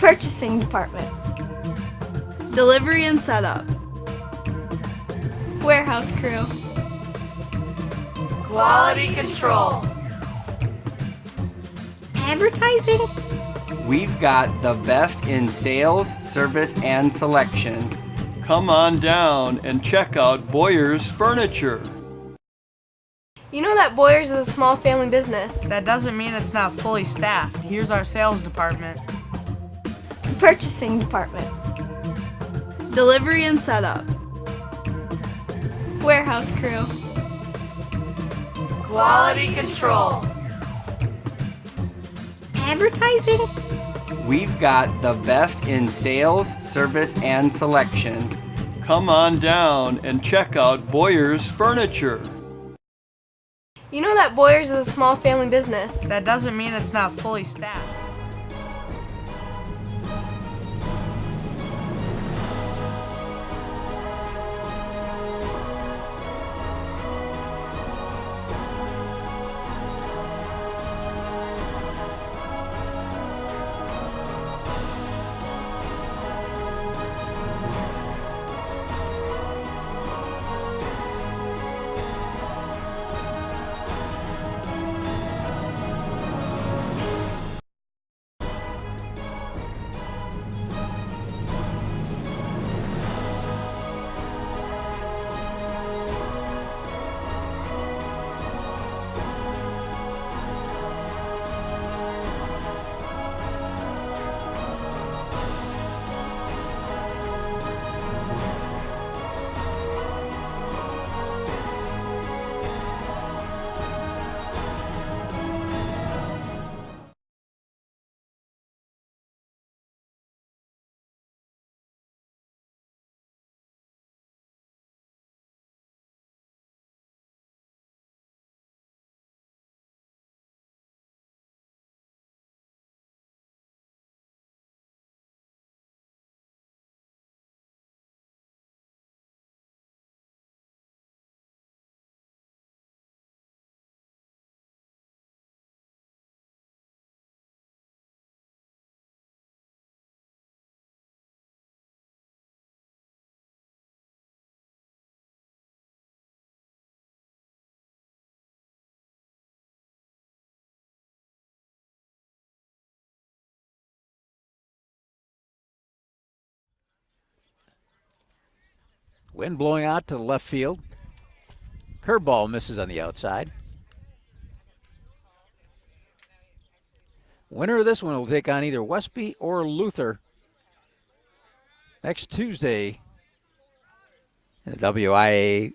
S10: Purchasing department.
S16: Delivery and setup.
S10: Warehouse crew.
S12: Quality control.
S10: Advertising.
S12: We've got the best in sales, service, and selection.
S9: Come on down and check out Boyer's Furniture.
S17: You know that Boyer's is a small family business.
S18: That doesn't mean it's not fully staffed. Here's our sales department.
S10: Purchasing department.
S16: Delivery and setup.
S10: Warehouse crew.
S12: Quality control.
S10: Advertising.
S12: We've got the best in sales, service, and selection.
S9: Come on down and check out Boyer's Furniture.
S17: You know that Boyer's is a small family business.
S18: That doesn't mean it's not fully staffed.
S3: Wind blowing out to the left field. Curveball misses on the outside. Winner of this one will take on either Westby or Luther next Tuesday in the WIA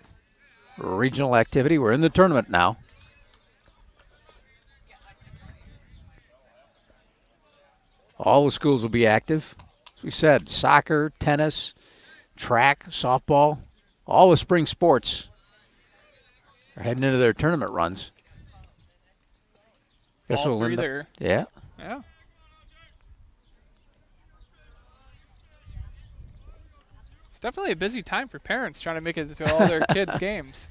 S3: regional activity. We're in the tournament now. All the schools will be active. As we said, soccer, tennis, track, softball, all the spring sports are heading into their tournament runs. Guess
S2: All
S3: we'll
S2: three
S3: end up-
S2: there.
S3: Yeah.
S2: Yeah. It's definitely a busy time for parents trying to make it to all their kids' games.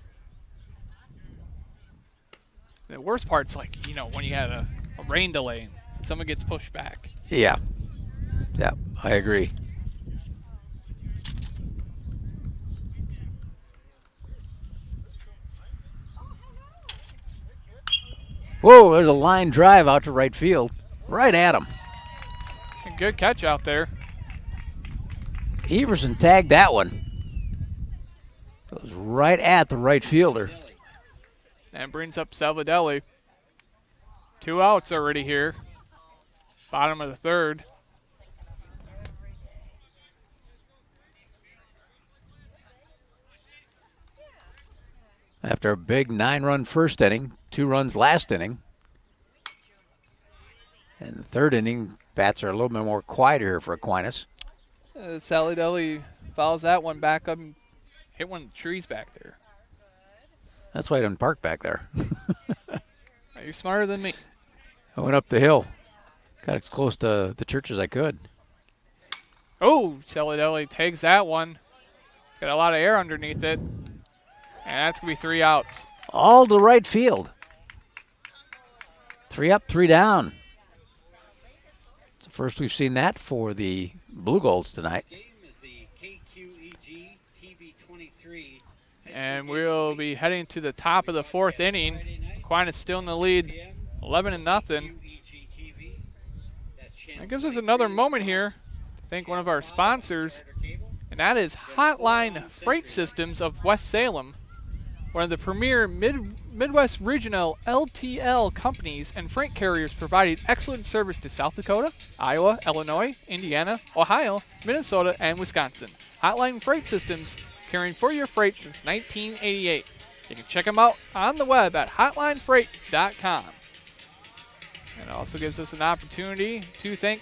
S2: The worst part's like, when you had a rain delay and someone gets pushed back.
S3: Yeah. Yeah, I agree. Whoa, there's a line drive out to right field. Right at him.
S2: Good catch out there.
S3: Everson tagged that one. It was right at the right fielder.
S2: And brings up Salvadelli. 2 outs already here. Bottom of the third.
S3: After a big 9-run first inning, 2 runs last inning. And the third inning, bats are a little bit more quieter here for Aquinas.
S2: Saladelli fouls that one back up and hit one of the trees back there.
S3: That's why I didn't park back there.
S2: You're smarter than me.
S3: I went up the hill. Got as close to the church as I could.
S2: Oh, Saladelli takes that one. It's got a lot of air underneath it. And that's going to be 3 outs.
S3: All to right field. 3 up, 3 down. It's the first we've seen that for the Blue Golds tonight.
S13: This game is the KQEG TV 23.
S2: And we'll be heading to the top of the 4th inning. Aquinas still in the lead, 11-0. That gives us another moment here to thank one of our sponsors, and that is Hotline Freight Systems of West Salem, one of the premier Midwest regional LTL companies and freight carriers providing excellent service to South Dakota, Iowa, Illinois, Indiana, Ohio, Minnesota, and Wisconsin. Hotline Freight Systems, carrying for your freight since 1988. You can check them out on the web at hotlinefreight.com. And it also gives us an opportunity to thank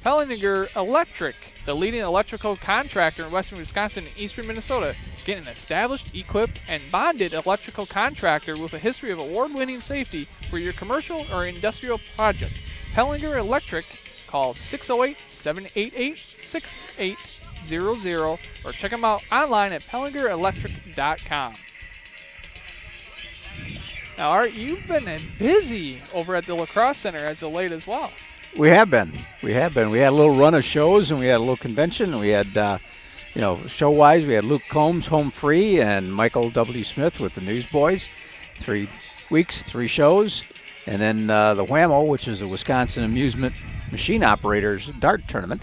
S2: Pellinger Electric, the leading electrical contractor in western Wisconsin and eastern Minnesota. Get an established, equipped, and bonded electrical contractor with a history of award-winning safety for your commercial or industrial project. Pellinger Electric, call 608-788-6800 or check them out online at pellingerelectric.com. Now, Art, you've been busy over at the Lacrosse Center as of late as well.
S3: We have been. We had a little run of shows, and we had a little convention. And we had, show-wise, we had Luke Combs home free and Michael W. Smith with the Newsboys. 3 weeks, 3 shows. And then the Whammo, which is the Wisconsin Amusement Machine Operators Dart Tournament.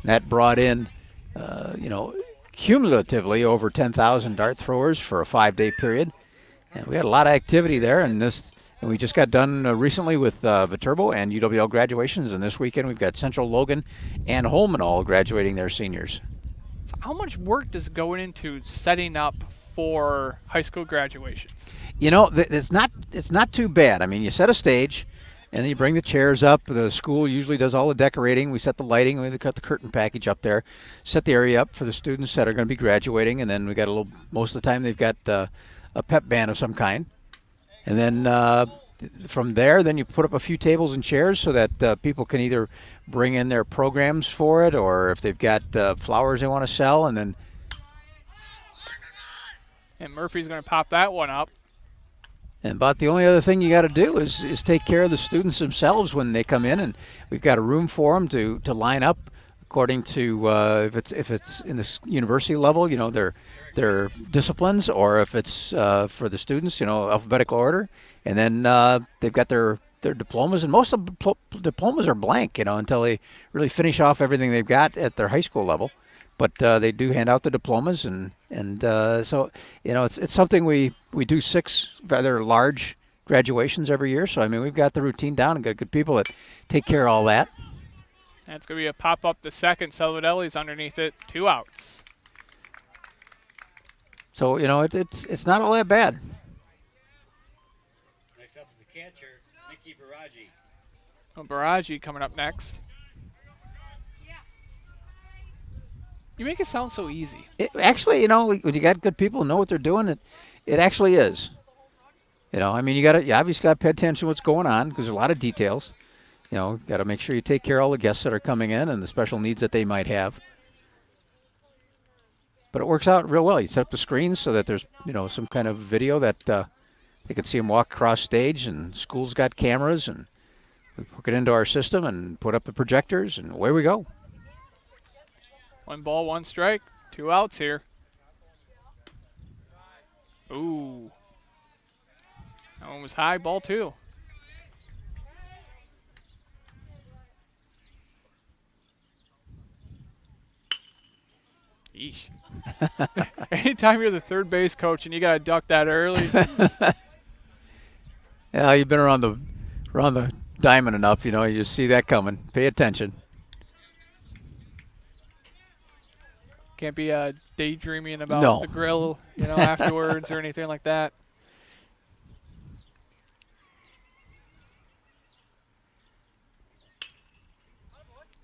S3: That brought in, cumulatively over 10,000 dart throwers for a 5-day period. And we had a lot of activity there, and we just got done recently with Viterbo and UWL graduations, and this weekend we've got Central Logan and Holman all graduating their seniors.
S2: So how much work does go into setting up for high school graduations?
S3: It's not too bad. I mean, you set a stage, and then you bring the chairs up. The school usually does all the decorating. We set the lighting. We cut the curtain package up there, set the area up for the students that are going to be graduating, and then we got most of the time they've got a pep band of some kind. And then from there, then you put up a few tables and chairs so that people can either bring in their programs for it, or if they've got flowers they want to sell, and
S2: Murphy's going to pop that one up.
S3: And about the only other thing you got to do is take care of the students themselves when they come in, and we've got a room for them to line up according to if it's in the university level, their disciplines, or if it's for the students, alphabetical order. And then they've got their diplomas, and most of the diplomas are blank, until they really finish off everything they've got at their high school level. But they do hand out the diplomas, and so it's something we do 6 rather large graduations every year. So I mean, we've got the routine down and got good people that take care of all that.
S2: That's going to be a pop up to second. Salvadelli's underneath it, 2 outs.
S3: So it's not all that bad.
S13: Next up is the catcher, Mickey Baraji.
S2: Baraji coming up next. You make it sound so easy.
S3: Actually, when you got good people who know what they're doing, it actually is. I mean, you obviously got to pay attention to what's going on because there's a lot of details. Got to make sure you take care of all the guests that are coming in and the special needs that they might have. But it works out real well. You set up the screens so that there's, some kind of video that they can see them walk across stage, and school's got cameras, and we hook it into our system and put up the projectors, and away we go.
S2: 1 ball, 1 strike, 2 outs here. Ooh. That one was high, ball 2. Yeesh. Anytime you're the third base coach and you got to duck that early.
S3: Yeah, you've been around the diamond enough, you just see that coming. Pay attention.
S2: Can't be daydreaming about the grill, afterwards or anything like that.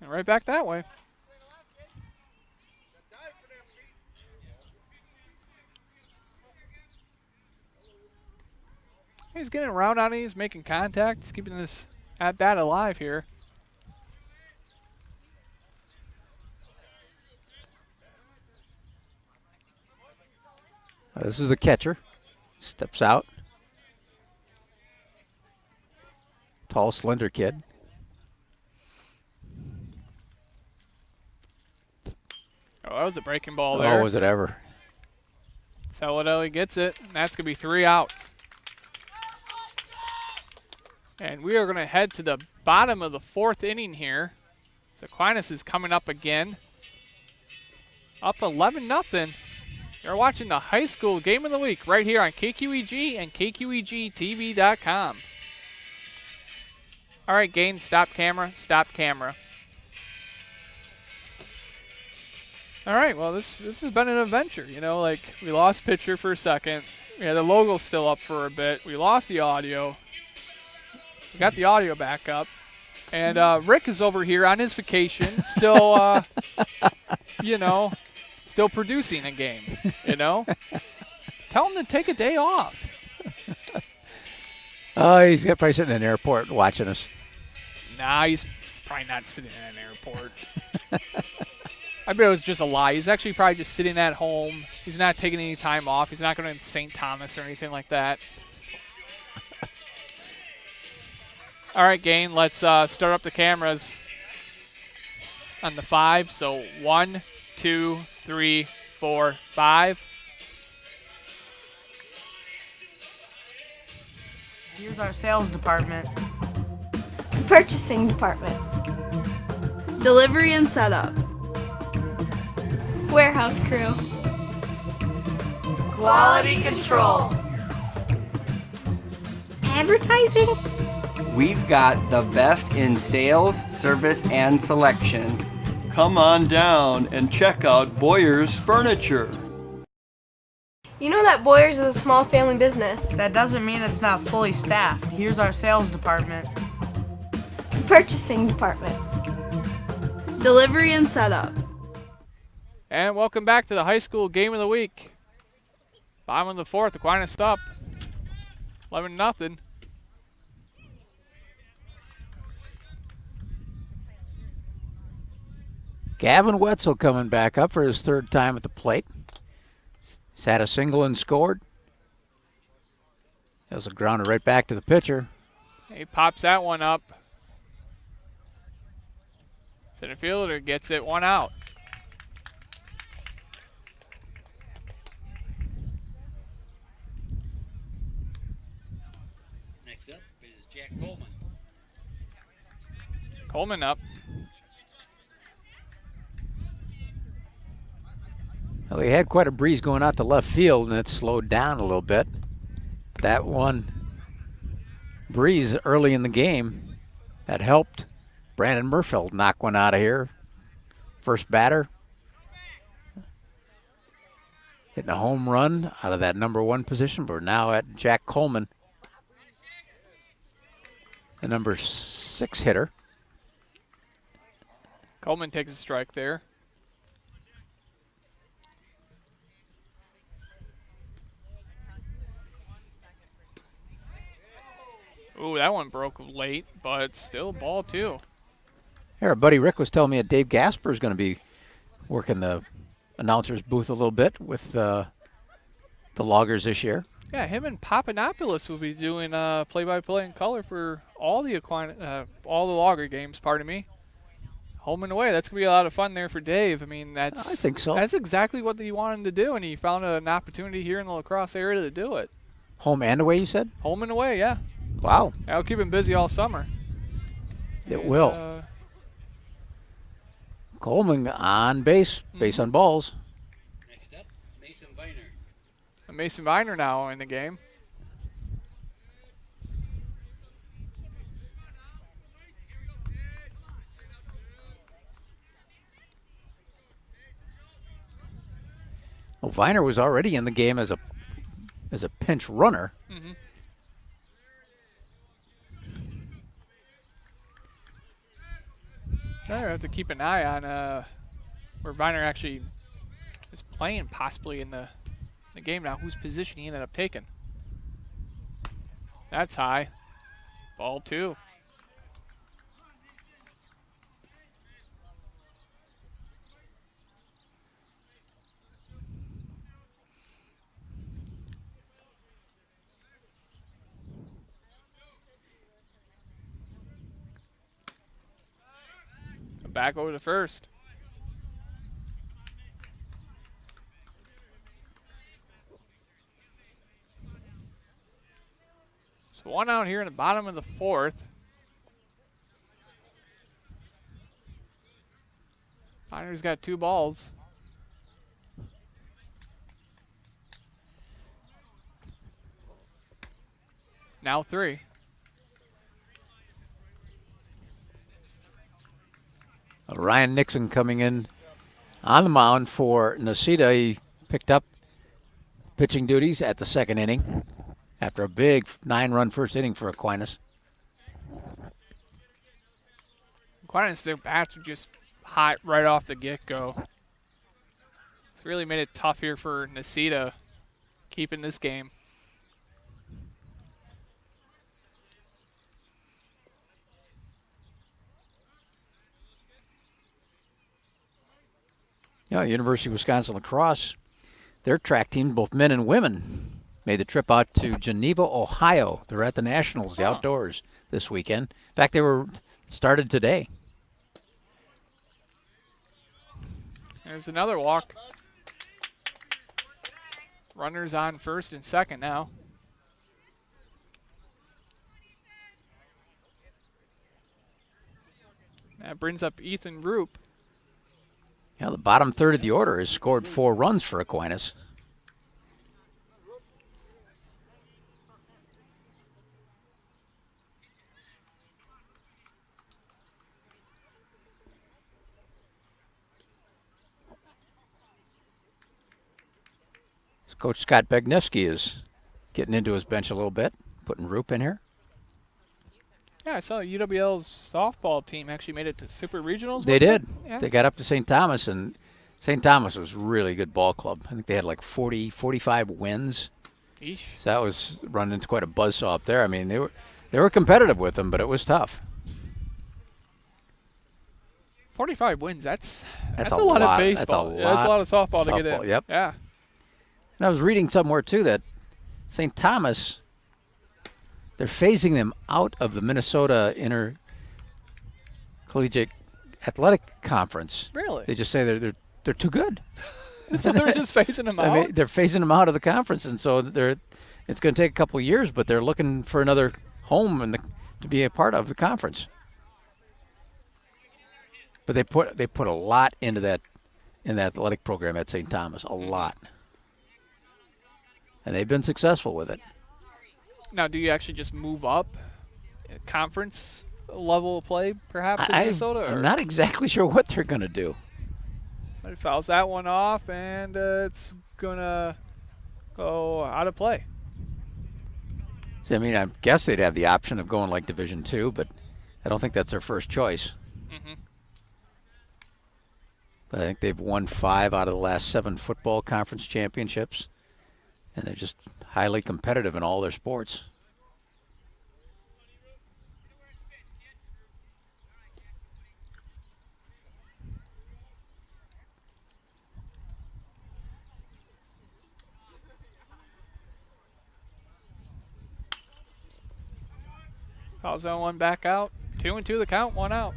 S2: And right back that way. He's getting around on it. He's making contact. He's keeping this at-bat alive here.
S3: This is the catcher. Steps out. Tall, slender kid.
S2: was a breaking ball there.
S3: Oh, was it ever?
S2: Saladelli gets it, and that's going to be 3 outs. And we are going to head to the bottom of the 4th inning here. So Aquinas is coming up again. Up 11-0. You're watching the high school game of the week right here on KQEG and KQEGTV.com. All right, Gain, stop camera, stop camera. All right, well, this has been an adventure. You know, like we lost pitcher for a second. We had the logo still up for a bit. We lost the audio. We got the audio back up. And Rick is over here on his vacation, still, you know, still producing a game, you know. Tell him to take a day off.
S3: Oh, he's probably sitting in an airport watching us.
S2: Nah, he's probably not sitting in an airport. I bet it was just a lie. He's actually probably just sitting at home. He's not taking any time off. He's not going to St. Thomas or anything like that. All right, Gain, let's start up the cameras on the 5. So 1, 2, 3, 4, 5.
S18: Here's our sales department.
S10: Purchasing department.
S16: Delivery and setup.
S10: Warehouse crew.
S18: Quality control.
S10: Advertising.
S12: We've got the best in sales, service, and selection.
S9: Come on down and check out Boyer's Furniture.
S17: You know that Boyer's is a small family business.
S18: That doesn't mean it's not fully staffed. Here's our sales department.
S10: Purchasing department.
S16: Delivery and setup.
S2: And welcome back to the high school game of the week. Bottom of the 4th, Aquinas up. 11-0.
S3: Gavin Wetzel coming back up for his 3rd time at the plate. He's had a single and scored. Has a grounder right back to the pitcher.
S2: He pops that one up. Center fielder gets it, 1 out.
S13: Next up is Jack Coleman.
S2: Coleman up.
S3: Well, he had quite a breeze going out to left field, and it slowed down a little bit. That one breeze early in the game, that helped Brandon Murfeld knock one out of here. First batter. Hitting a home run out of that number 1 position. We're now at Jack Coleman, the number 6 hitter.
S2: Coleman takes a strike there. Ooh, that one broke late, but still ball 2.
S3: Here, our buddy Rick was telling me that Dave Gasper is going to be working the announcer's booth a little bit with the Loggers this year.
S2: Yeah, him and Papanopoulos will be doing play-by-play in color for all the all the Logger games. Pardon me. Home and away. That's gonna be a lot of fun there for Dave. I mean, I
S3: think so.
S2: That's exactly what he wanted to do, and he found an opportunity here in the La Crosse area to do it.
S3: Home and away, you said?
S2: Home and away, yeah.
S3: Wow.
S2: That'll keep him busy all summer.
S3: It will. Coleman on base, base on balls.
S13: Next up, Mason Viner.
S2: Mason Viner now in the game.
S3: Well, Viner was already in the game as a pinch runner.
S2: Mm-hmm. I have to keep an eye on where Viner actually is playing, possibly in the game now. Whose position he ended up taking. That's high. Ball 2. Back over to first. So 1 out here in the bottom of the 4th. Miners got 2 balls. Now 3.
S3: Ryan Nixon coming in on the mound for Necedah. He picked up pitching duties at the 2nd inning after a big 9-run first inning for Aquinas.
S2: Aquinas, their bats were just hot right off the get-go. It's really made it tough here for Necedah keeping this game.
S3: You know, University of Wisconsin Lacrosse, their track team, both men and women, made the trip out to Geneva, Ohio. They're at the Nationals, the outdoors, this weekend. In fact, they were started today.
S2: There's another walk. Runners on 1st and 2nd now. That brings up Ethan Roop.
S3: Yeah, the bottom third of the order has scored 4 runs for Aquinas. Coach Scott Begniewski is getting into his bench a little bit, putting Roop in here.
S2: Yeah, I saw UWL's softball team actually made it to Super Regionals.
S3: They did.
S2: Yeah.
S3: They got up to St. Thomas, and St. Thomas was a really good ball club. I think they had like 40, 45 wins.
S2: Eesh.
S3: So that was running into quite a buzzsaw up there. I mean, they were competitive with them, but it was tough.
S2: 45 wins, that's a lot of baseball. That's a lot of softball to get in.
S3: Yep.
S2: Yeah.
S3: And I was reading somewhere, too, that St. Thomas, they're phasing them out of the Minnesota Intercollegiate Athletic Conference.
S2: Really?
S3: They just say they're too good.
S2: So they're just phasing them out?
S3: I mean, they're phasing them out of the conference, and so it's going to take a couple of years, but they're looking for another home to be a part of the conference. But they put a lot into that in the athletic program at St. Thomas, a lot. And they've been successful with it.
S2: Now, do you actually just move up conference level of play, perhaps, in Minnesota?
S3: I'm not exactly sure what they're going to do.
S2: But it fouls that one off, and it's going to go out of play.
S3: See, I mean, I guess they'd have the option of going like Division II, but I don't think that's their first choice.
S2: Mm-hmm.
S3: But I think they've won 5 out of the last 7 football conference championships. And they're just highly competitive in all their sports.
S2: Foul zone 1 back out. 2-2 the count, 1 out.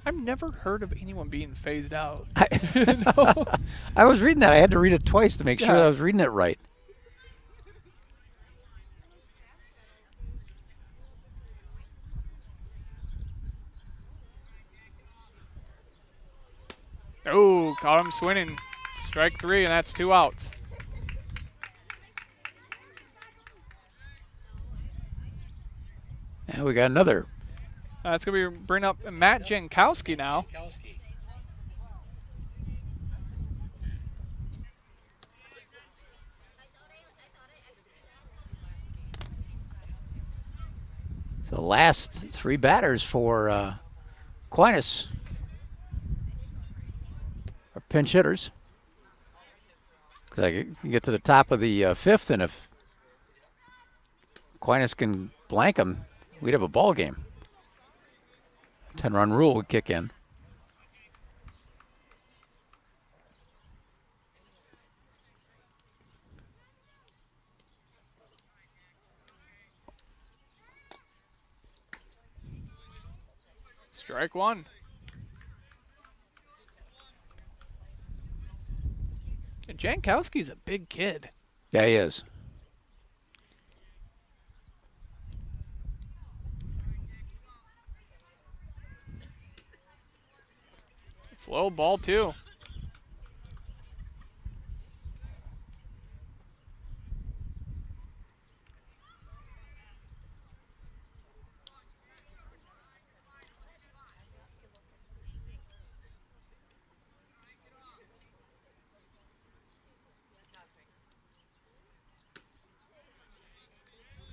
S2: I've never heard of anyone being phased out.
S3: I was reading that. I had to read it twice to make sure I was reading it right.
S2: Oh, caught him swinging. Strike 3, and that's 2 outs.
S3: And we got another.
S2: That's going to bring up Matt Jankowski now.
S3: So last 3 batters for Aquinas are pinch hitters. Because I can get to the top of the 5th, and if Aquinas can blank them, we'd have a ball game. 10-run rule would kick in.
S2: Strike 1. And Jankowski's a big kid.
S3: Yeah, he is.
S2: Slow ball, 2.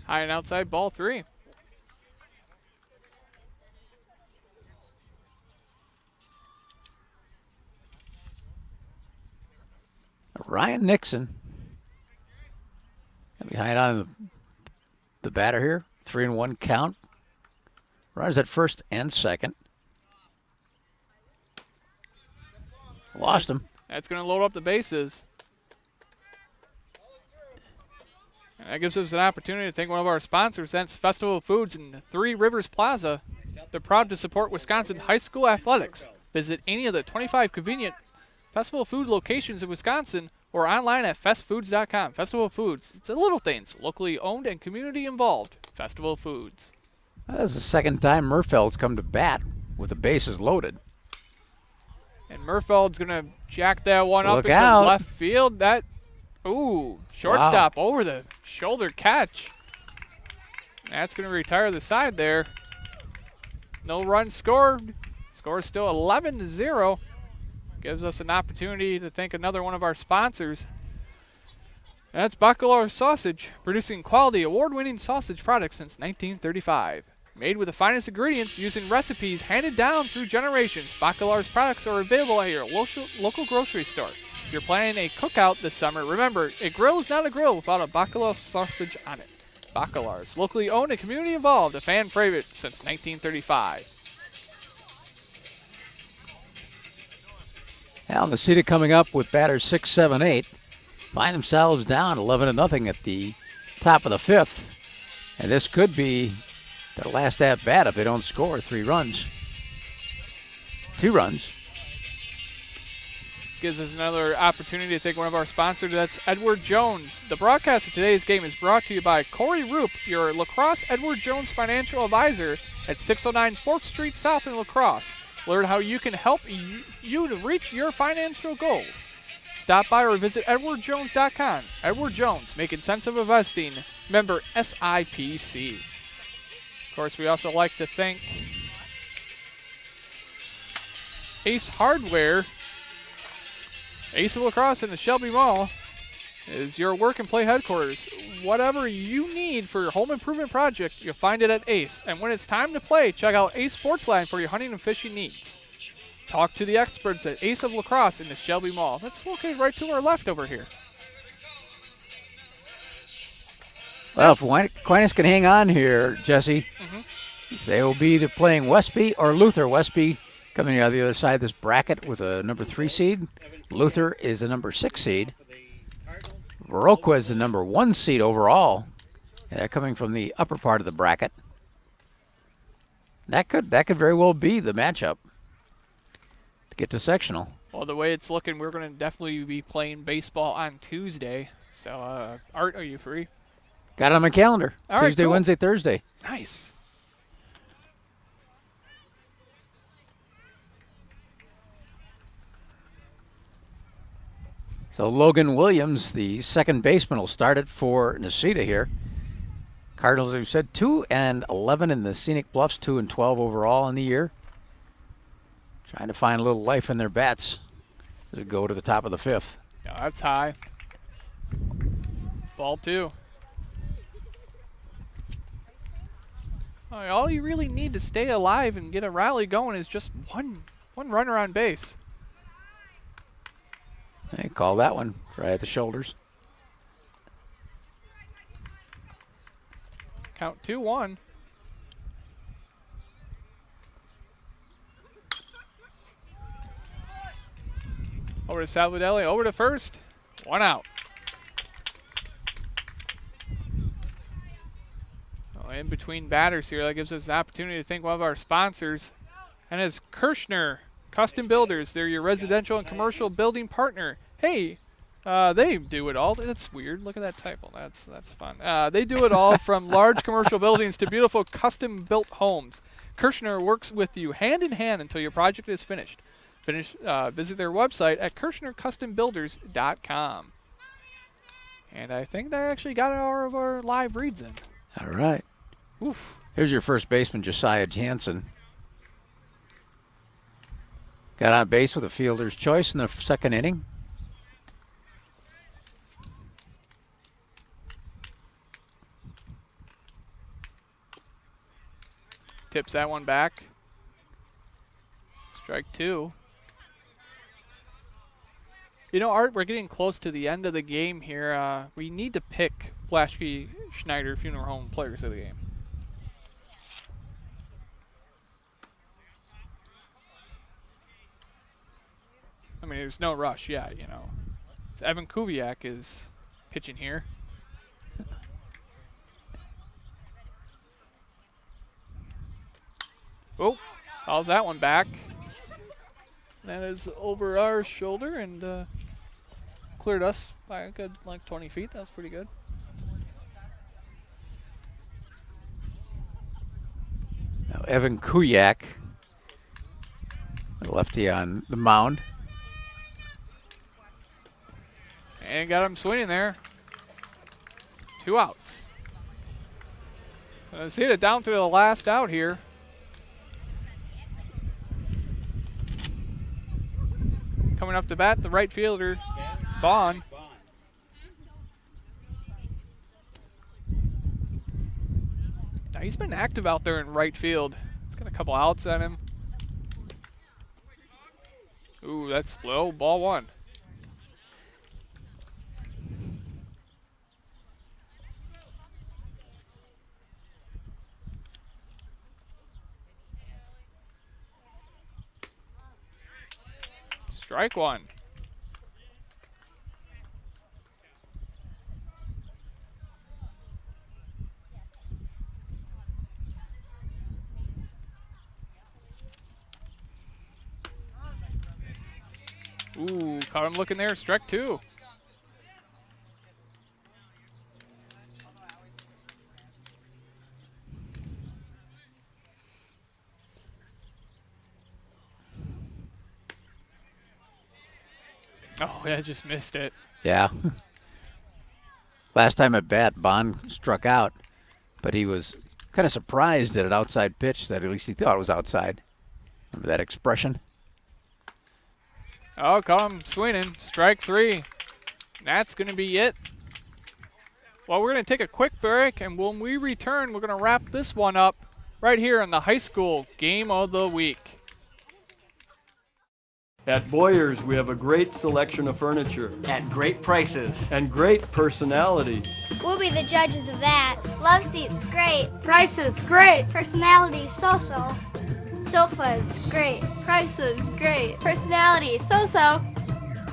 S2: High and outside, ball 3.
S3: Ryan Nixon behind on the batter here. 3-1 count. Runners at first and second. Lost him.
S2: That's going to load up the bases. And that gives us an opportunity to thank one of our sponsors. That's Festival of Foods in Three Rivers Plaza. They're proud to support Wisconsin high school athletics. Visit any of the 25 convenient Festival Food locations in Wisconsin or online at festfoods.com. Festival Foods. It's the little things. Locally owned and community involved. Festival Foods.
S3: That's the second time Murfeld's come to bat with the bases loaded.
S2: And Murfeld's going to jack that one up
S3: Look
S2: into
S3: out.
S2: left field. Shortstop over the shoulder catch. That's going to retire the side there. No runs scored. Score is still 11-0. Gives us an opportunity to thank another one of our sponsors. That's Bacalar Sausage, producing quality, award-winning sausage products since 1935. Made with the finest ingredients using recipes handed down through generations, Bacalar's products are available at your local grocery store. If you're planning a cookout this summer, remember, a grill is not a grill without a Bacalar sausage on it. Bacalar's, locally owned and community involved, a fan favorite since 1935.
S3: Now Necedah coming up with batters 6, 7, 8. Find themselves down 11-0 at the top of the 5th. And this could be their last at bat if they don't score 3 runs. 2 runs.
S2: Gives us another opportunity to thank one of our sponsors. That's Edward Jones. The broadcast of today's game is brought to you by Corey Roop, your La Crosse Edward Jones financial advisor at 609 4th Street South in La Crosse. Learn how you can help you to reach your financial goals. Stop by or visit edwardjones.com. Edward Jones, making sense of investing. Member SIPC. Of course, we also like to thank Ace Hardware. Ace of La Crosse in the Shelby Mall is your work and play headquarters. Whatever you need for your home improvement project, you'll find it at Ace. And when it's time to play, check out Ace Sportsline for your hunting and fishing needs. Talk to the experts at Ace of La Crosse in the Shelby Mall. That's located right to our left over here.
S3: Well, if Aquinas can hang on here, Jesse, they will be either playing Westby or Luther. Westby coming out the other side of this bracket with a number 3 seed. Luther is a number 6 seed. Viroqua is the number 1 seed overall. They're coming from the upper part of the bracket. That could very well be the matchup to get to sectional.
S2: Well, the way it's looking, we're going to definitely be playing baseball on Tuesday. So, Art, are you free?
S3: Got it on my calendar.
S2: All right,
S3: Tuesday,
S2: cool.
S3: Wednesday, Thursday.
S2: Nice.
S3: So Logan Williams, the second baseman, will start it for Necedah here. Cardinals, as we said, 2-11 in the Scenic Bluffs, 2-12 overall in the year. Trying to find a little life in their bats as we go to the top of the 5th.
S2: Yeah, that's high. Ball 2. All you really need to stay alive and get a rally going is just one runner on base.
S3: Hey, call that one right at the shoulders.
S2: Count 2-1. Over to Salvadelli, over to first. 1 out. In between batters here, that gives us an opportunity to thank one of our sponsors. And it's Kirschner Custom Builders. They're your residential and commercial building partner. Hey, they do it all. That's weird. Look at that typo. That's fun. They do it all from large commercial buildings to beautiful custom-built homes. Kirschner works with you hand in hand until your project is finished. Visit their website at KirshnerCustomBuilders.com. And I think they actually got all of our live reads in.
S3: All right.
S2: Oof.
S3: Here's your first baseman, Josiah Jansen. Got on base with a fielder's choice in the second inning.
S2: Tips that one back. Strike 2. You know, Art, we're getting close to the end of the game here. We need to pick Blaschke Schneider Funeral Home players of the game. I mean, there's no rush yet, you know. So Evan Kubiak is pitching here. Oh, fouls that one back. That is over our shoulder and cleared us by a good, like, 20 feet. That was pretty good.
S3: Now Evan Kubiak, a lefty on the mound.
S2: And got him swinging there. 2 outs. So Necedah down to the last out here. Coming up to bat, the right fielder, Bond. Now he's been active out there in right field. He's got a couple outs at him. Ooh, that's low. Ball 1. Strike 1. Ooh, caught him looking there. Strike 2. Oh, yeah, just missed it.
S3: Yeah. Last time at bat, Bond struck out, but he was kind of surprised at an outside pitch that at least he thought was outside. Remember that expression?
S2: Oh, caught him swinging. Strike 3. That's going to be it. Well, we're going to take a quick break, and when we return, we're going to wrap this one up right here on the high school game of the week.
S9: At Boyers, we have a great selection of furniture.
S12: At great prices.
S9: And great personality.
S11: We'll be the judges of that.
S10: Love seats, great.
S11: Prices, great. Personality, so-so. Sofas, great.
S10: Prices, great.
S17: Personality, so-so.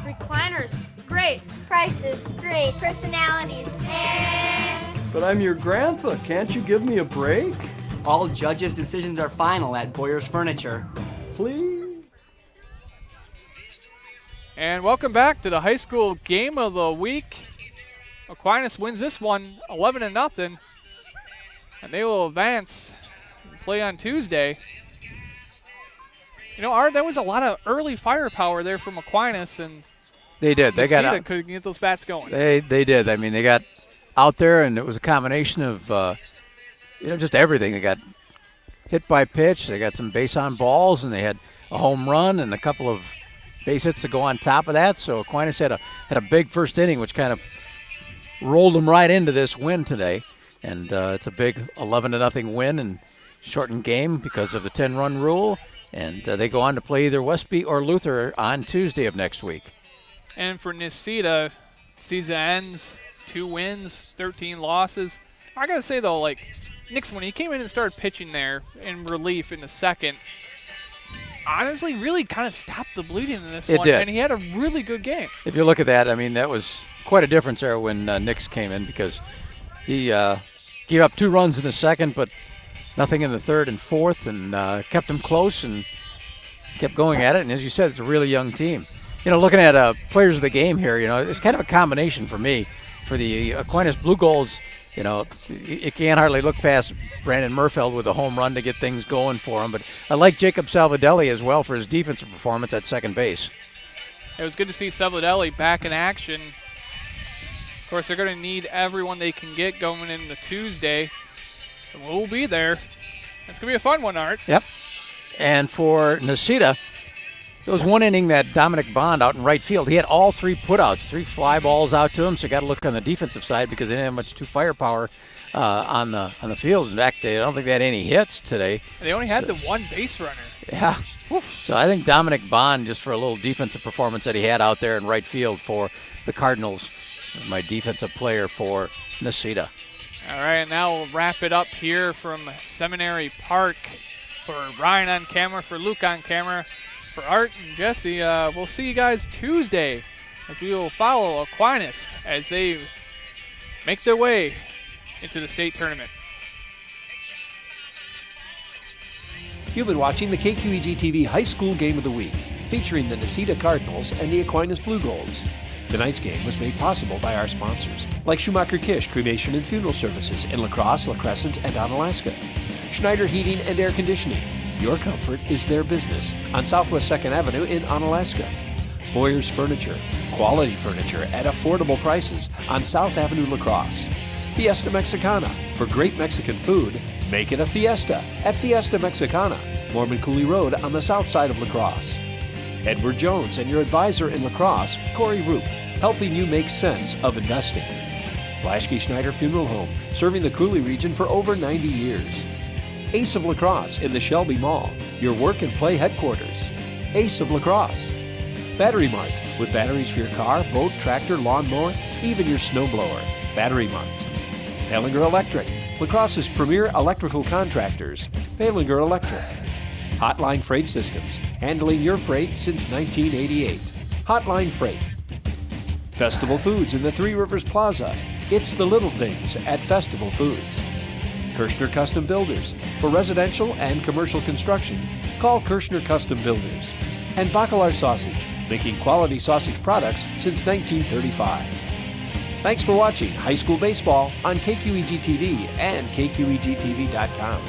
S11: Recliners, great.
S10: Prices, great. Personalities, and...
S9: But I'm your grandpa. Can't you give me a break?
S12: All judges' decisions are final at Boyer's Furniture.
S9: Please?
S2: And welcome back to the high school game of the week. Aquinas wins this one 11-0, and they will advance and play on Tuesday. You know, Art, there was a lot of early firepower there from Aquinas, and
S3: they did. They got
S2: out. Couldn't get those bats going.
S3: They did. I mean, they got out there, and it was a combination of just everything. They got hit by pitch. They got some base on balls, and they had a home run and a couple of base hits to go on top of that. So Aquinas had a big first inning, which kind of rolled them right into this win today. And it's a big 11-0 win and shortened game because of the 10-run rule. And they go on to play either Westby or Luther on Tuesday of next week.
S2: And for Necedah, season ends 2 wins, 13 losses. I got to say, though, like, Nix, when he came in and started pitching there in relief in the second, honestly really kind of stopped the bleeding in this one.
S3: Did.
S2: And he had a really good game.
S3: If you look at that, I mean, that was quite a difference there when Nix came in, because he gave up 2 runs in the second, but nothing in the third and fourth, and kept them close and kept going at it. And as you said, it's a really young team. You know, looking at players of the game here, you know, it's kind of a combination for me. For the Aquinas Blue Golds, You know, you can't hardly look past Brandon Murfeld with a home run to get things going for him. But I like Jacob Salvadelli as well for his defensive performance at second base.
S2: It was good to see Salvadelli back in action. Of course, they're going to need everyone they can get going into Tuesday. And we'll be there. It's going to be a fun one, Art.
S3: Yep. And for Necedah, there was one inning that Dominic Bond out in right field. He had all 3 putouts, 3 fly balls out to him. So you got to look on the defensive side because they didn't have much firepower on the field. In fact, I don't think they had any hits today.
S2: They only had the 1 base runner.
S3: Yeah. So I think Dominic Bond, just for a little defensive performance that he had out there in right field for the Cardinals, my defensive player for Necedah.
S2: All right, now we'll wrap it up here from Seminary Park. For Ryan on camera, for Luke on camera, for Art and Jesse, we'll see you guys Tuesday as we will follow Aquinas as they make their way into the state tournament.
S1: You've been watching the KQEG-TV High School Game of the Week, featuring the Necedah Cardinals and the Aquinas Blue Golds. Tonight's game was made possible by our sponsors, like Schumacher Kish Cremation and Funeral Services in La Crosse, La Crescent, and Onalaska. Schneider Heating and Air Conditioning. Your comfort is their business on Southwest 2nd Avenue in Onalaska. Boyer's Furniture. Quality furniture at affordable prices on South Avenue, La Crosse. Fiesta Mexicana. For great Mexican food, make it a fiesta at Fiesta Mexicana, Mormon Cooley Road on the south side of La Crosse. Edward Jones and your advisor in La Crosse, Corey Roop, helping you make sense of investing. Blaschke Schneider Funeral Home, serving the Cooley region for over 90 years. Ace of La Crosse in the Shelby Mall, your work and play headquarters. Ace of La Crosse. Battery Mart, with batteries for your car, boat, tractor, lawnmower, even your snowblower. Battery Mart. Palinger Electric, La Crosse's premier electrical contractors. Palinger Electric. Hotline Freight Systems, handling your freight since 1988. Hotline Freight. Festival Foods in the Three Rivers Plaza. It's the little things at Festival Foods. Kirshner Custom Builders. For residential and commercial construction, call Kirshner Custom Builders. And Bacalar Sausage, making quality sausage products since 1935. Thanks for watching High School Baseball on KQEG TV and KQEGTV.com.